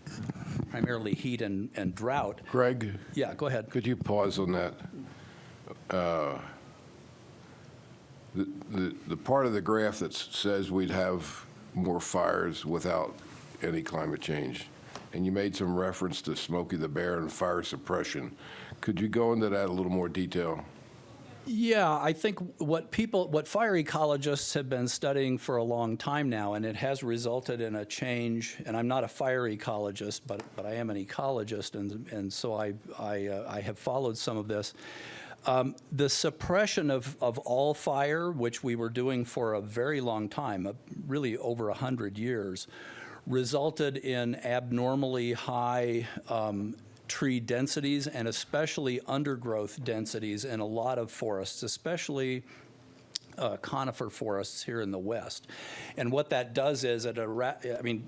primarily heat and drought. Greg? Yeah, go ahead. Could you pause on that? The part of the graph that says we'd have more fires without any climate change, and you made some reference to Smokey the Bear and fire suppression. Could you go into that a little more detail? Yeah, I think what fire ecologists have been studying for a long time now, and it has resulted in a change, and I'm not a fire ecologist, but I am an ecologist, and so I have followed some of this. The suppression of all fire, which we were doing for a very long time, really over 100 years, resulted in abnormally high tree densities and especially undergrowth densities in a lot of forests, especially conifer forests here in the West. And what that does is,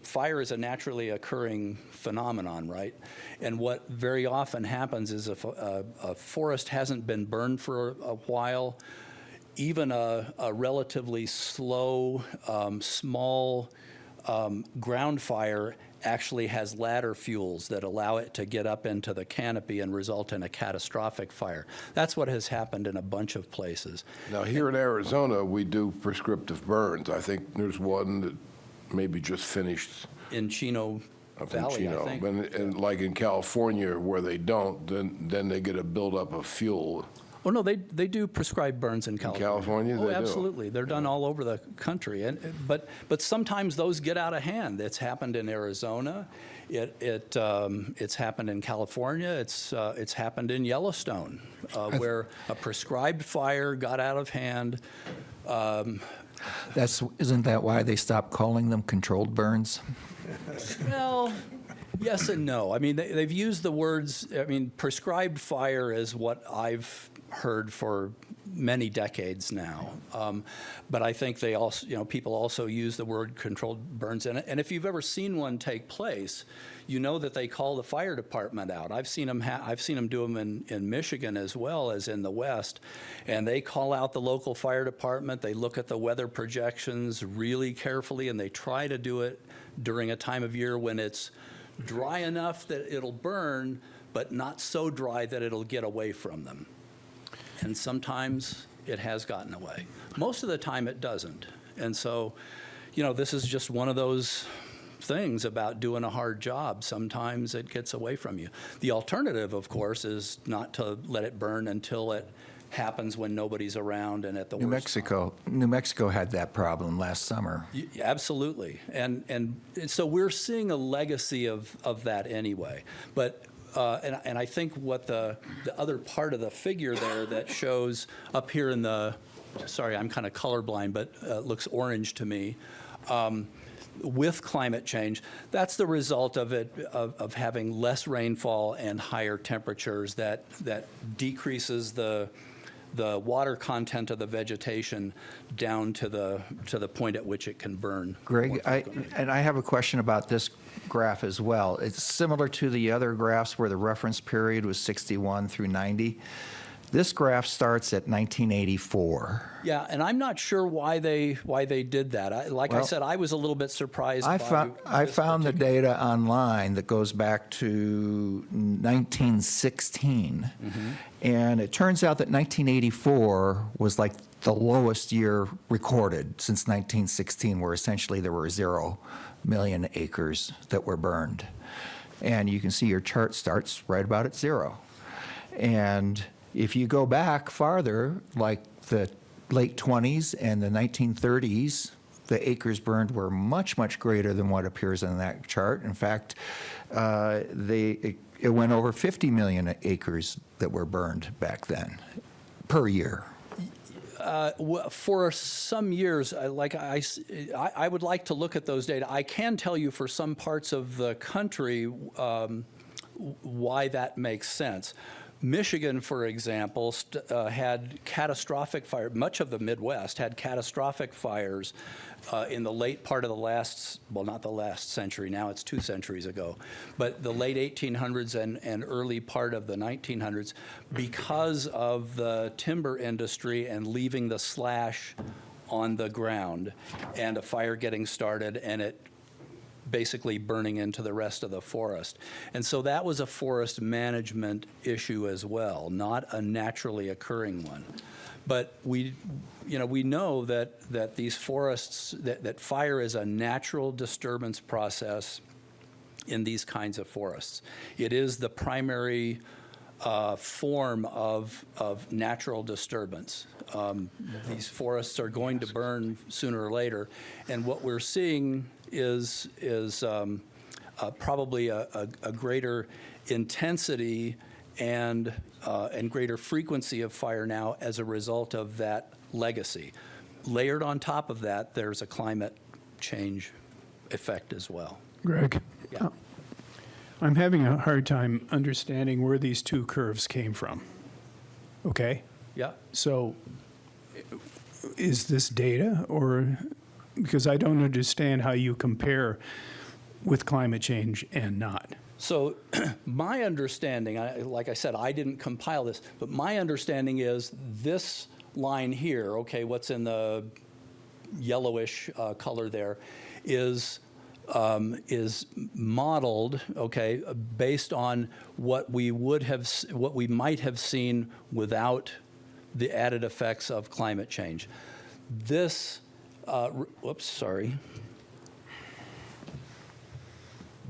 fire is a naturally occurring phenomenon, right? And what very often happens is if a forest hasn't been burned for a while, even a relatively slow, small ground fire actually has ladder fuels that allow it to get up into the canopy and result in a catastrophic fire. That's what has happened in a bunch of places. Now, here in Arizona, we do prescriptive burns. I think there's one that maybe just finished In Chino up in Valley, Chino. I think. And like in California, where they don't, then they get a buildup of fuel. Oh, no, they do prescribe burns in California. California, oh, they do? absolutely. They're done all over the country. But sometimes those get out of hand. It's happened in Arizona. It's happened in California. It's happened in Yellowstone, where a prescribed fire got out of hand. Isn't that why they stopped calling them controlled burns? Well, Yes and no. I mean, they've used the words, I mean, prescribed fire is what I've heard for many decades now. But I think they also, people also use the word controlled burns. And if you've ever seen one take place, you know that they call the fire department out. I've seen them do them in Michigan as well as in the West. And they call out the local fire department. They look at the weather projections really carefully, and they try to do it during a time of year when it's dry enough that it'll burn, but not so dry that it'll get away from them. And sometimes it has gotten away. Most of the time it doesn't. And so, this is just one of those things about doing a hard job. Sometimes it gets away from you. The alternative, of course, is not to let it burn until it happens when nobody's around and at the worst time. New Mexico had that problem last summer. Absolutely. And so we're seeing a legacy of that anyway. But and I think what the other part of the figure there that shows up here in the, sorry, I'm kind of colorblind, but looks orange to me, with climate change, that's the result of it, of having less rainfall and higher temperatures that decreases the water content of the vegetation down to the point at which it can burn. Greg, I have a question about this graph as well. It's similar to the other graphs where the reference period was 61 through 90. This graph starts at 1984. Yeah, and I'm not sure why they did that. I said, I was a little bit surprised. I this found the particular- data online that goes back to 1916. And it turns out that 1984 was like the lowest year recorded since 1916, where essentially there were 0 million acres that were burned. And you can see your chart starts right about at 0. And if you go back farther, like the late 20s and the 1930s, the acres burned were much, much greater than what appears on that chart. In fact, it went over 50 million acres that were burned back then per year. For some years, I would like to look at those data. I can tell you for some parts of the country why that makes sense. Michigan, for example, had catastrophic fire. Much of the Midwest had catastrophic fires in the late part of the last, well, not the last century, now it's 2 centuries ago, but the late 1800s and early part of the 1900s because of the timber industry and leaving the slash on the ground and a fire getting started and it basically burning into the rest of the forest. And so that was a forest management issue as well, not a naturally occurring one. But we know that these forests, that fire is a natural disturbance process in these kinds of forests. It is the primary form of natural disturbance. These forests are going to burn sooner or later, and what we're seeing is probably a greater intensity and greater frequency of fire now as a result of that legacy. Layered on top of that, there's a climate change effect as well. Greg? Yeah. I'm having a hard time understanding where these two curves came from. Okay? Yeah. So is this data or, because I don't understand how you compare with climate change and not. So my understanding, like I said, I didn't compile this, but my understanding is this line here, okay, what's in the yellowish color there, is modeled, okay, based on what we might have seen without the added effects of climate change. This,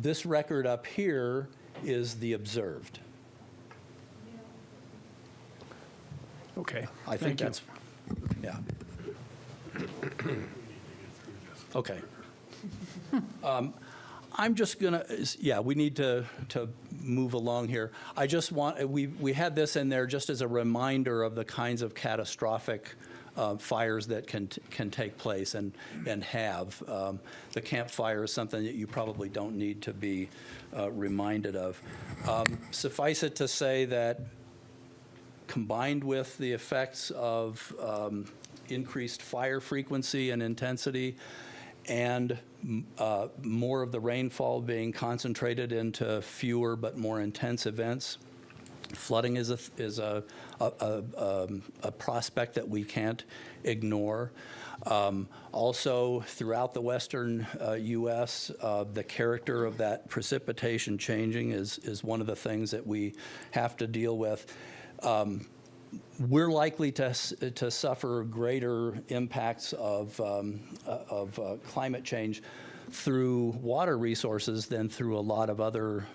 this record up here is the observed. Okay. I think Thank you. that's, yeah. Okay. I'm just gonna, yeah, we need to move along here. I just want, we had this in there just as a reminder of the kinds of catastrophic fires that can take place and have. The campfire is something that you probably don't need to be reminded of. Suffice it to say that combined with the effects of increased fire frequency and intensity and more of the rainfall being concentrated into fewer but more intense events, flooding is a prospect that we can't ignore. Also, throughout the western U.S., the character of that precipitation changing is one of the things that we have to deal with. We're likely to suffer greater impacts of climate change through water resources than through a lot of other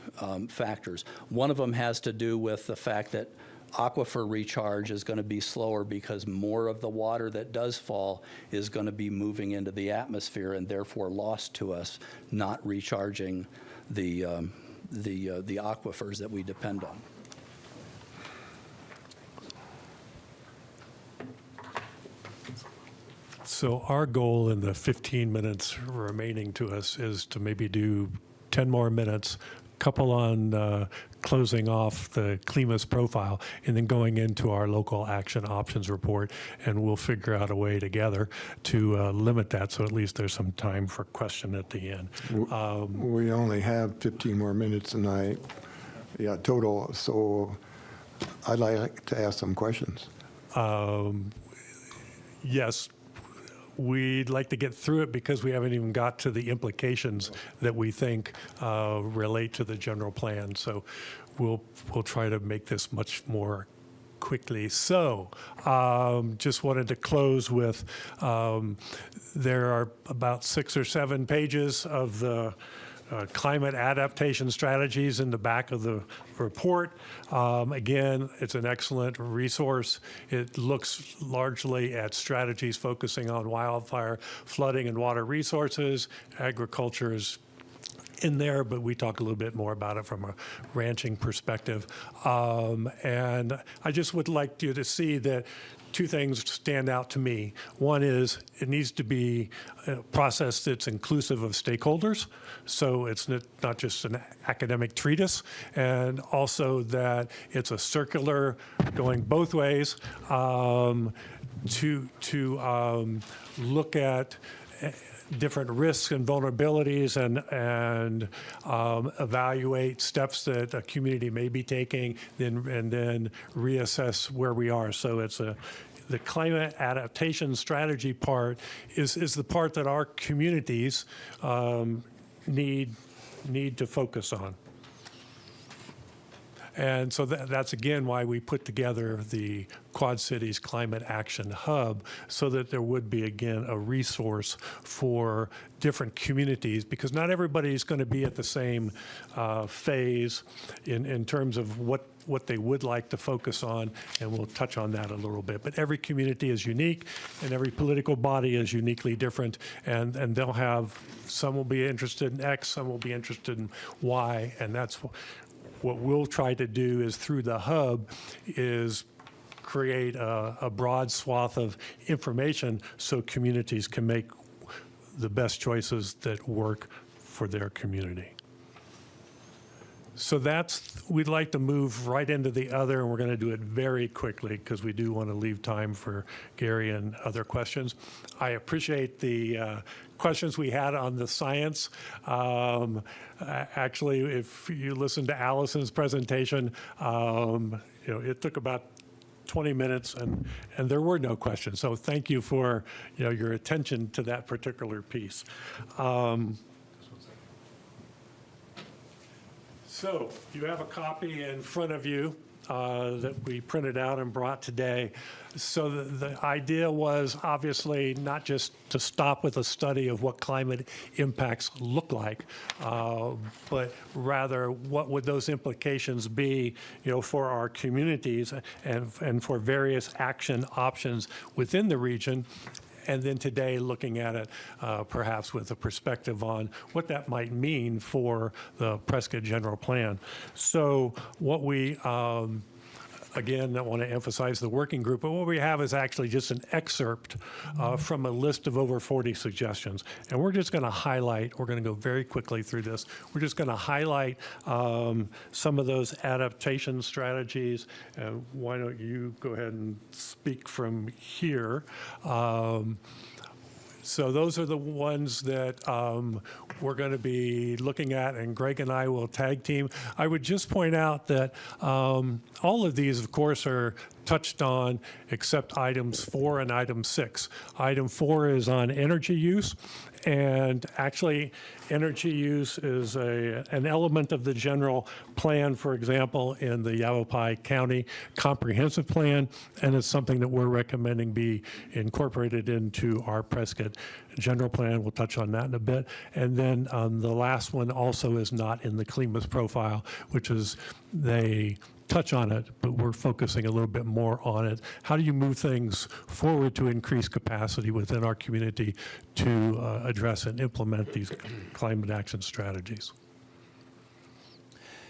factors. One of them has to do with the fact that aquifer recharge is going to be slower because more of the water that does fall is going to be moving into the atmosphere and therefore lost to us, not recharging the aquifers that we depend on. So our goal in the 15 minutes remaining to us is to maybe do 10 more minutes, couple on closing off the CLIMAS profile, and then going into our local action options report, and we'll figure out a way together to limit that so at least there's some time for question at the end. We only have 15 more minutes tonight, total, so I'd like to ask some questions. Yes. We'd like to get through it because we haven't even got to the implications that we think relate to the general plan. So we'll try to make this much more quickly. So just wanted to close with there are about 6 or 7 pages of the climate adaptation strategies in the back of the report. Again, it's an excellent resource. It looks largely at strategies focusing on wildfire, flooding, and water resources. Agriculture is in there, but we talk a little bit more about it from a ranching perspective. And I just would like you to see that 2 things stand out to me. One is it needs to be a process that's inclusive of stakeholders, so it's not just an academic treatise, and also that it's a circular going both ways to look at different risks and vulnerabilities and evaluate steps that a community may be taking, and then reassess where we are. So it's the climate adaptation strategy part is the part that our communities need to focus on. And so that's, again, why we put together the Quad Cities Climate Action Hub, so that there would be, again, a resource for different communities, because not everybody is going to be at the same phase in terms of what they would like to focus on, and we'll touch on that a little bit. But every community is unique, and every political body is uniquely different, and they'll have, some will be interested in X, some will be interested in Y, and that's what we'll try to do is through the hub is create a broad swath of information so communities can make the best choices that work for their community. So we'd like to move right into the other, and we're going to do it very quickly because we do want to leave time for Gary and other questions. I appreciate the questions we had on the science. Actually, if you listen to Allison's presentation, it took about 20 minutes, and there were no questions. So thank you for your attention to that particular piece. So you have a copy in front of you that we printed out and brought today. So the idea was obviously not just to stop with a study of what climate impacts look like, but rather what would those implications be, for our communities and for various action options within the region. And then today, looking at it perhaps with a perspective on what that might mean for the Prescott General Plan. So what we again, I want to emphasize the working group, but what we have is actually just an excerpt from a list of over 40 suggestions. And we're just going to highlight, we're going to go very quickly through this. We're just going to highlight some of those adaptation strategies. Why don't you go ahead and speak from here? So those are the ones that we're going to be looking at, and Greg and I will tag team. I would just point out that all of these, of course, are touched on except items 4 and item 6. Item 4 is on energy use, and actually energy use is an element of the general plan, for example, in the Yavapai County Comprehensive Plan, and it's something that we're recommending be incorporated into our Prescott General Plan. We'll touch on that in a bit. And then the last one also is not in the CLEMAS profile, which is they touch on it, but we're focusing a little bit more on it. How do you move things forward to increase capacity within our community to address and implement these climate action strategies?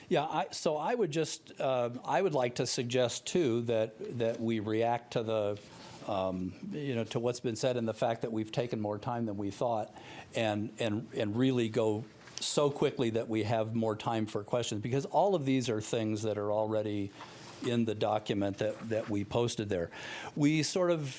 Yeah, so I would just, I would like to suggest too that we react to the, to what's been said and the fact that we've taken more time than we thought, and really go so quickly that we have more time for questions, because all of these are things that are already in the document that we posted there. We sort of,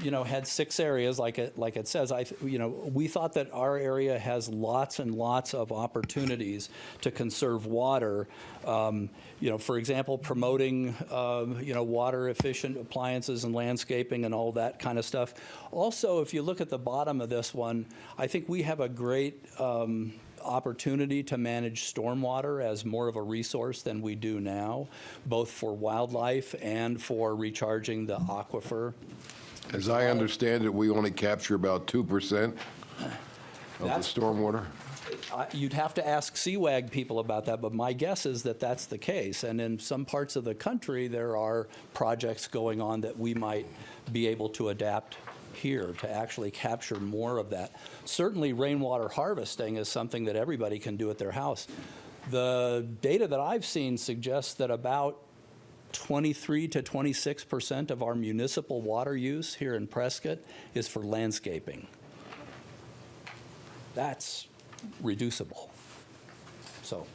had 6 areas, like it says. We thought that our area has lots and lots of opportunities to conserve water. For example, promoting, water efficient appliances and landscaping and all that kind of stuff. Also, if you look at the bottom of this one, I think we have a great opportunity to manage stormwater as more of a resource than we do now, both for wildlife and for recharging the aquifer. As I understand it, we only capture about 2% of the That's- stormwater. You'd have to ask CWAG people about that, but my guess is that that's the case. And in some parts of the country, there are projects going on that we might be able to adapt here to actually capture more of that. Certainly rainwater harvesting is something that everybody can do at their house. The data that I've seen suggests that about 23 to 26% of our municipal water use here in Prescott is for landscaping. That's reducible. So,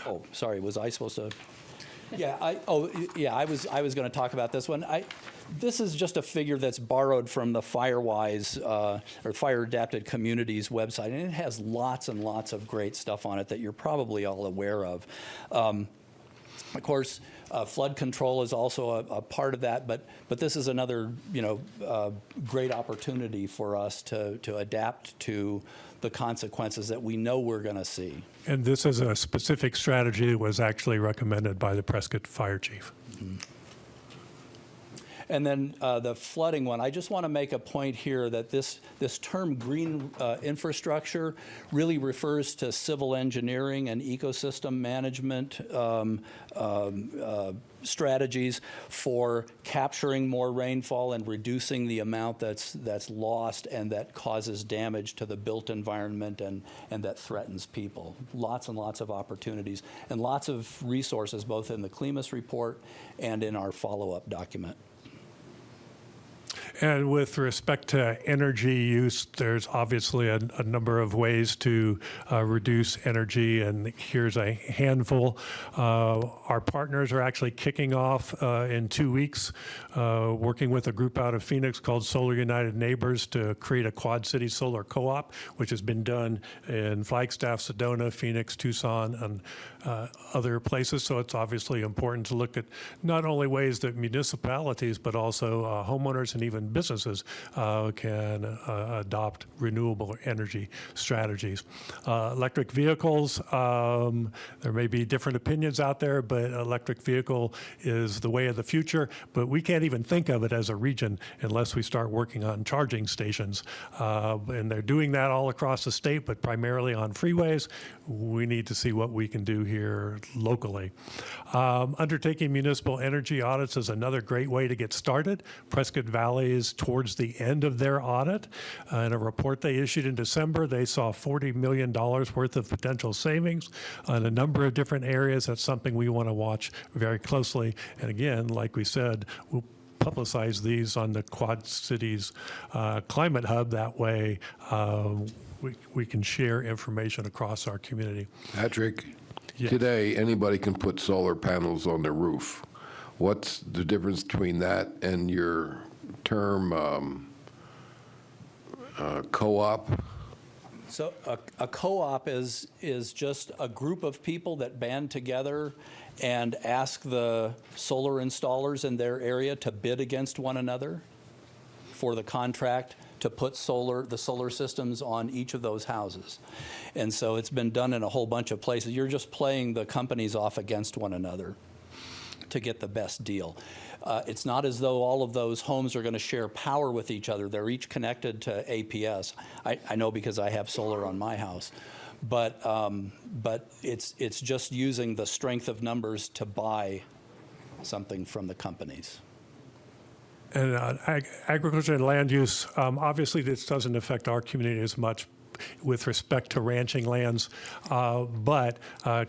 oh, sorry, was I supposed to? Yeah, I was going to talk about this one. This is just a figure that's borrowed from the Firewise or Fire Adapted Communities website, and it has lots and lots of great stuff on it that you're probably all aware of. Of course, flood control is also a part of that, but this is another great opportunity for us to adapt to the consequences that we know we're going to see. And this is a specific strategy that was actually recommended by the Prescott Fire Chief. Mm-hmm. And then the flooding one, I just want to make a point here that this term green infrastructure really refers to civil engineering and ecosystem management strategies for capturing more rainfall and reducing the amount that's lost and that causes damage to the built environment and that threatens people. Lots and lots of opportunities and lots of resources both in the CLEMAS report and in our follow-up document. And with respect to energy use, there's obviously a number of ways to reduce energy, and here's a handful. Our partners are actually kicking off in 2 weeks, working with a group out of Phoenix called Solar United Neighbors to create a Quad City Solar Co-op, which has been done in Flagstaff, Sedona, Phoenix, Tucson, and other places. So it's obviously important to look at not only ways that municipalities, but also homeowners and even businesses can adopt renewable energy strategies. Electric vehicles, there may be different opinions out there, but electric vehicle is the way of the future, but we can't even think of it as a region unless we start working on charging stations. And they're doing that all across the state, but primarily on freeways. We need to see what we can do here locally. Undertaking municipal energy audits is another great way to get started. Prescott Valley is towards the end of their audit. In a report they issued in December, they saw $40 million worth of potential savings on a number of different areas. That's something we want to watch very closely. And again, like we said, we'll publicize these on the Quad Cities Climate Hub. That way, we can share information across our community. Patrick, Yes. today, anybody can put solar panels on their roof. What's the difference between that and your term co-op? So a co-op is just a group of people that band together and ask the solar installers in their area to bid against one another for the contract to put the solar systems on each of those houses. And so it's been done in a whole bunch of places. You're just playing the companies off against one another to get the best deal. It's not as though all of those homes are going to share power with each other. They're each connected to APS. I know because I have solar on my house. But it's just using the strength of numbers to buy something from the companies. And agriculture and land use, obviously this doesn't affect our community as much with respect to ranching lands, but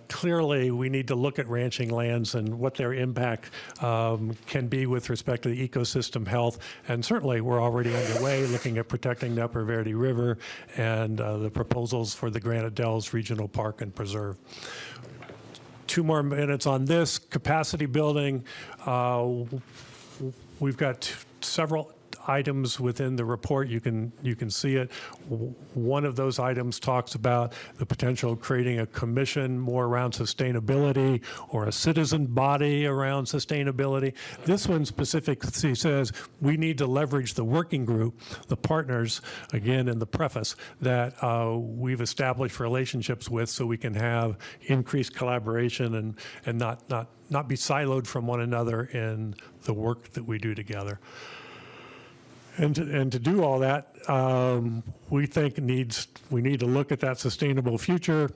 clearly we need to look at ranching lands and what their impact can be with respect to the ecosystem health. And certainly we're already underway looking at protecting the Upper Verde River and the proposals for the Granite Dells Regional Park and Preserve. 2 more minutes on this. Capacity building. We've got several items within the report. You can see it. One of those items talks about the potential of creating a commission more around sustainability or a citizen body around sustainability. This one specifically says we need to leverage the working group, the partners, again in the preface, that we've established relationships with so we can have increased collaboration and not be siloed from one another in the work that we do together. And to do all that, we think we need to look at that sustainable future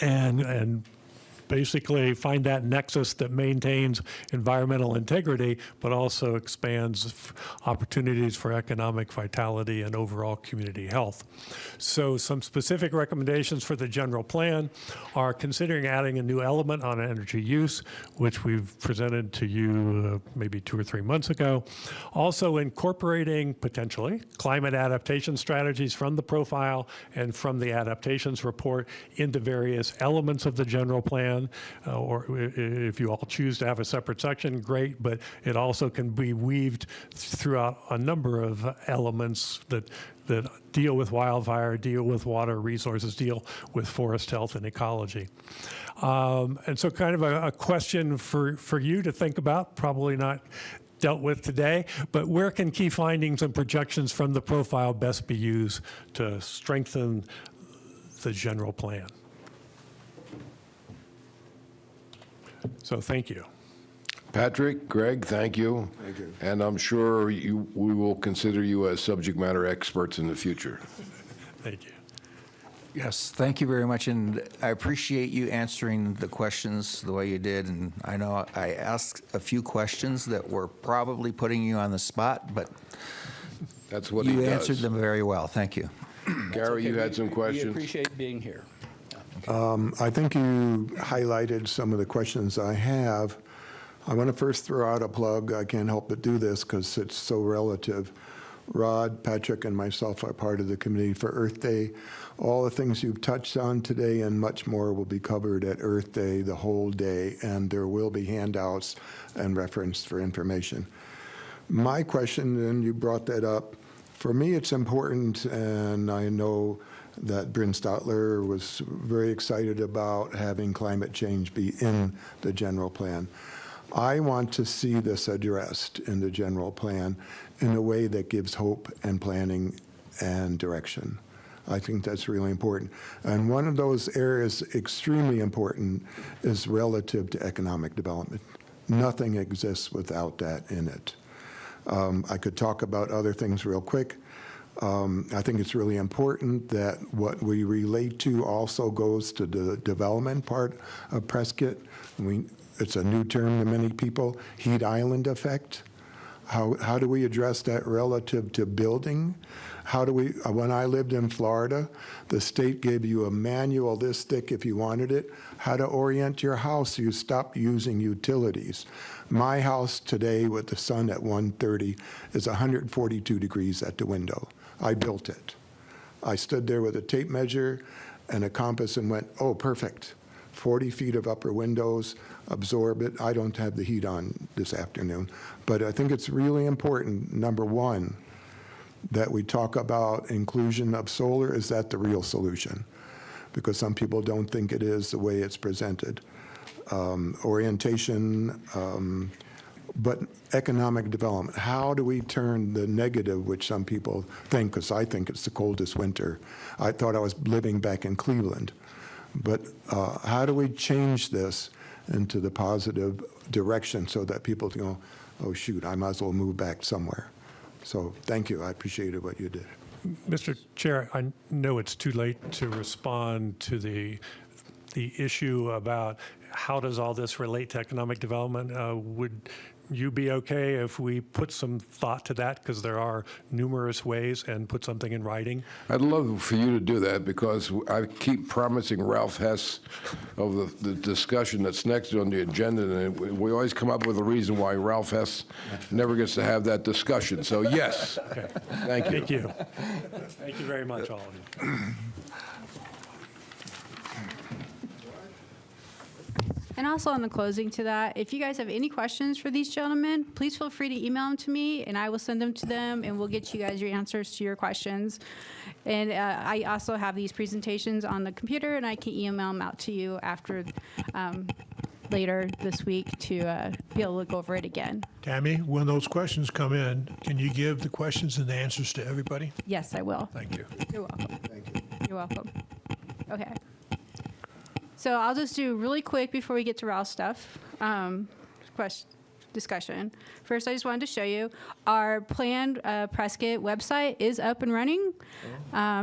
and basically find that nexus that maintains environmental integrity, but also expands opportunities for economic vitality and overall community health. So some specific recommendations for the general plan are considering adding a new element on energy use, which we've presented to you maybe 2 or 3 months ago. Also incorporating, potentially, climate adaptation strategies from the profile and from the adaptations report into various elements of the general plan. Or if you all choose to have a separate section, great, but it also can be weaved throughout a number of elements that deal with wildfire, deal with water resources, deal with forest health and ecology. And so kind of a question for you to think about, probably not dealt with today, but where can key findings and projections from the profile best be used to strengthen the general plan? So thank you. Patrick, Greg, thank you. Thank you. And I'm sure we will consider you as subject matter experts in the future. Thank you. Yes, thank you very much, and I appreciate you answering the questions the way you did, and I know I asked a few questions that were probably putting you on the spot, but That's what he you does. answered them very well. Thank you. Gary, you had some We questions? appreciate being here. I think you highlighted some of the questions I have. I want to first throw out a plug. I can't help but do this because it's so relative. Rod, Patrick, and myself are part of the committee for Earth Day. All the things you've touched on today and much more will be covered at Earth Day the whole day, and there will be handouts and reference for information. My question, and you brought that up, for me it's important, and I know that Bryn Stotler was very excited about having climate change be in the general plan. I want to see this addressed in the general plan in a way that gives hope and planning and direction. I think that's really important. And one of those areas extremely important is relative to economic development. Nothing exists without that in it. I could talk about other things real quick. I think it's really important that what we relate to also goes to the development part of Prescott. It's a new term to many people, heat island effect. How do we address that relative to building? When I lived in Florida, the state gave you a manual this thick if you wanted it, how to orient your house so you stop using utilities. My house today with the sun at 1:30 is 142 degrees at the window. I built it. I stood there with a tape measure and a compass and went, oh, perfect. 40 feet of upper windows, absorb it. I don't have the heat on this afternoon. But I think it's really important, number one, that we talk about inclusion of solar. Is that the real solution? Because some people don't think it is the way it's presented. Orientation, but economic development. How do we turn the negative, which some people think, because I think it's the coldest winter. I thought I was living back in Cleveland. But how do we change this into the positive direction so that people go, oh, shoot, I might as well move back somewhere. So thank you. I appreciated what you did. Mr. Chair, I know it's too late to respond to the issue about how does all this relate to economic development. Would you be okay if we put some thought to that, because there are numerous ways, and put something in writing? I'd love for you to do that, because I keep promising Ralph Hess of the discussion that's next on the agenda, and we always come up with a reason why Ralph Hess never gets to have that discussion. So yes, thank you. Thank you. Thank you very much, all of you. And also on the closing to that, if you guys have any questions for these gentlemen, please feel free to email them to me, and I will send them to them, and we'll get you guys your answers to your questions. And I also have these presentations on the computer, and I can email them out to you after later this week to be able to look over it again. Tammy, when those questions come in, can you give the questions and the answers to everybody? Yes, I will. Thank you. You're welcome. Thank you. You're welcome. Okay. So I'll just do really quick before we get to Ralph's stuff. Discussion. First, I just wanted to show you our planned Prescott website is up and running.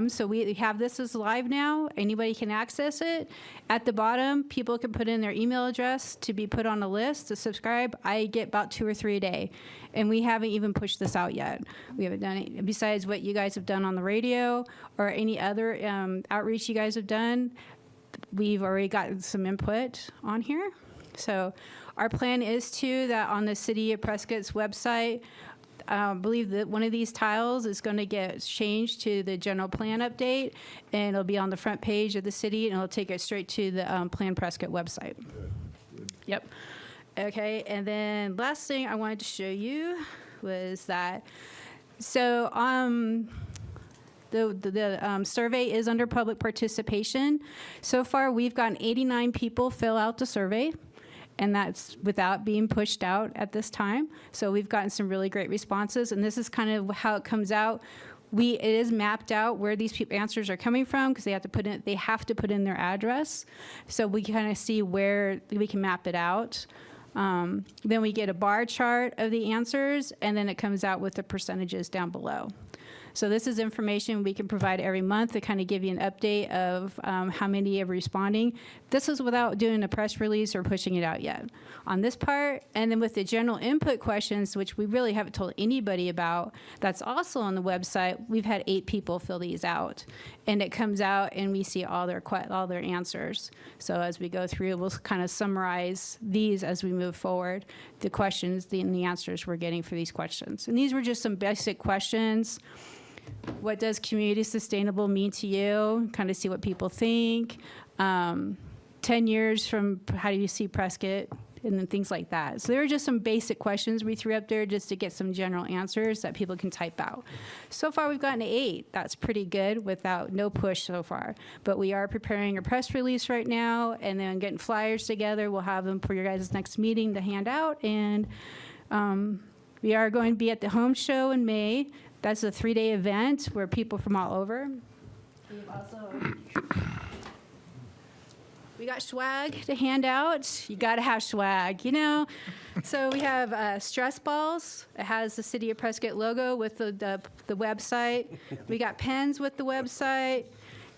So we have this as live now. Anybody can access it. At the bottom, people can put in their email address to be put on a list to subscribe. I get about 2 or 3 a day, and we haven't even pushed this out yet. We haven't done it. Besides what you guys have done on the radio or any other outreach you guys have done, we've already gotten some input on here. So our plan is that on the City of Prescott's website, I believe that one of these tiles is going to get changed to the general plan update, and it'll be on the front page of the city, and it'll take it straight to the Plan Prescott website. Yep. Okay, and then last thing I wanted to show you was that, so the survey is under public participation. So far, we've gotten 89 people fill out the survey, and that's without being pushed out at this time. So we've gotten some really great responses, and this is kind of how it comes out. It is mapped out where these answers are coming from, because they have to put in their address. So we kind of see where we can map it out. Then we get a bar chart of the answers, and then it comes out with the percentages down below. So this is information we can provide every month to kind of give you an update of how many are responding. This is without doing a press release or pushing it out yet on this part. And then with the general input questions, which we really haven't told anybody about, that's also on the website. We've had 8 people fill these out, and it comes out and we see all their answers. So as we go through, we'll kind of summarize these as we move forward, the questions and the answers we're getting for these questions. And these were just some basic questions. What does community sustainable mean to you? Kind of see what people think. 10 years from, how do you see Prescott? And then things like that. So there are just some basic questions we threw up there just to get some general answers that people can type out. So far, we've gotten 8. That's pretty good without no push so far. But we are preparing a press release right now, and then getting flyers together. We'll have them for your guys' next meeting to hand out. And we are going to be at the Home Show in May. That's a 3-day event where people from all over. We've also We got swag to hand out. You got to have swag, you know? So we have stress balls. It has the City of Prescott logo with the website. We got pens with the website.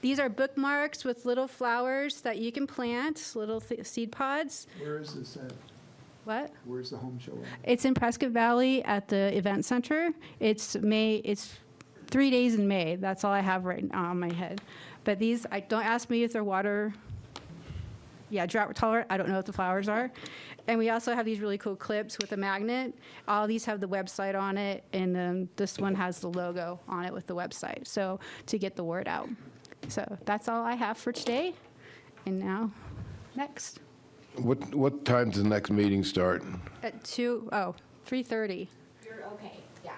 These are bookmarks with little flowers that you can plant, little seed pods. Where is this at? What? Where's the home show at? It's in Prescott Valley at the event center. It's 3 days in May. That's all I have right now on my head. But these, don't ask me if they're drought tolerant. I don't know what the flowers are. And we also have these really cool clips with a magnet. All these have the website on it, and then this one has the logo on it with the website. So to get the word out. So that's all I have for today. And now, next. What time does the next meeting start? At 3:30. You're okay, yeah.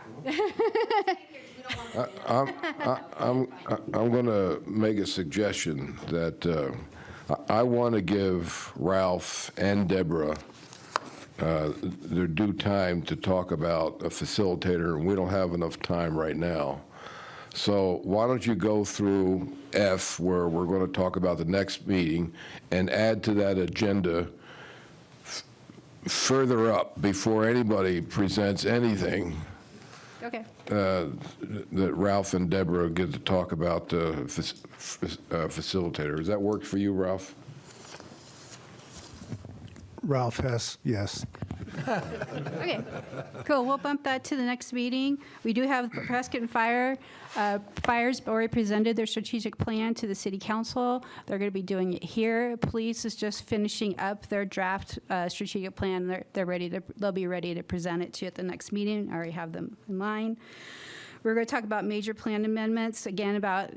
I'm going to make a suggestion that I want to give Ralph and Deborah their due time to talk about a facilitator, and we don't have enough time right now. So why don't you go through F, where we're going to talk about the next meeting, and add to that agenda further up, before anybody presents anything, Okay. that Ralph and Deborah get to talk about the facilitator. Does that work for you, Ralph? Ralph Hess, yes. Okay, cool. We'll bump that to the next meeting. We do have Prescott and Fire's already presented their strategic plan to the city council. They're going to be doing it here. Police is just finishing up their draft strategic plan. They'll be ready to present it to you at the next meeting. I already have them in line. We're going to talk about major plan amendments, again, about,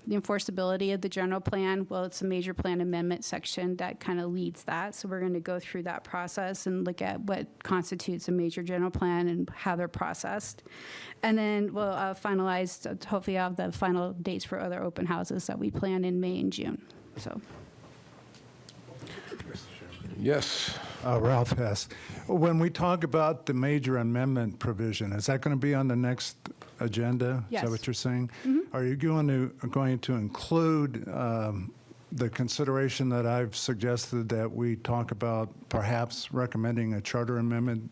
the enforceability of the general plan. Well, it's a major plan amendment section that kind of leads that. So we're going to go through that process and look at what constitutes a major general plan and how they're processed. And then we'll finalize, hopefully have the final dates for other open houses that we plan in May and June. So. Yes. Ralph Hess. When we talk about the major amendment provision, is that going to be on the next agenda? Yes. Is that what you're saying? Are you going to include the consideration that I've suggested that we talk about perhaps recommending a charter amendment?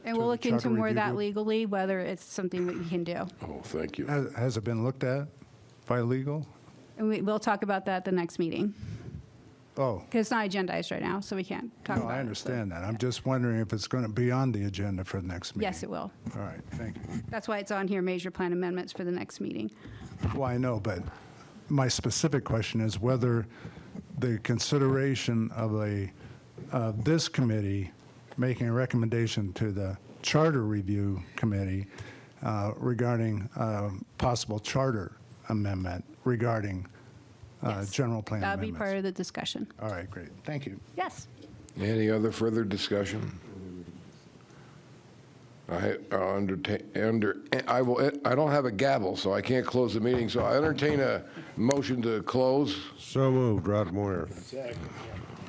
And to we'll the look into charter more of review that group? legally, whether it's something that we can do. Oh, thank you. Has it been looked at by legal? And we'll talk about that at the next meeting. Oh, Because it's not agendized right now, so we can't talk no, about it. I understand that. I'm just wondering if it's going to be on the agenda for the next meeting. Yes, it will. All right, thank you. That's why it's on here, major plan amendments for the next meeting. Well, I know, but my specific question is whether the consideration of this committee making a recommendation to the Charter Review Committee regarding possible charter amendment regarding Yes. general plan That'll be amendments. part of the discussion. All right, great. Thank you. Yes. Any other further discussion? I don't have a gavel, so I can't close the meeting, so I entertain a motion to close. So moved, Rod Moyer.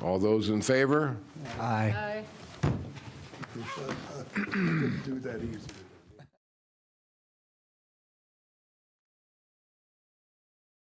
All those in favor? Aye. Do that easy.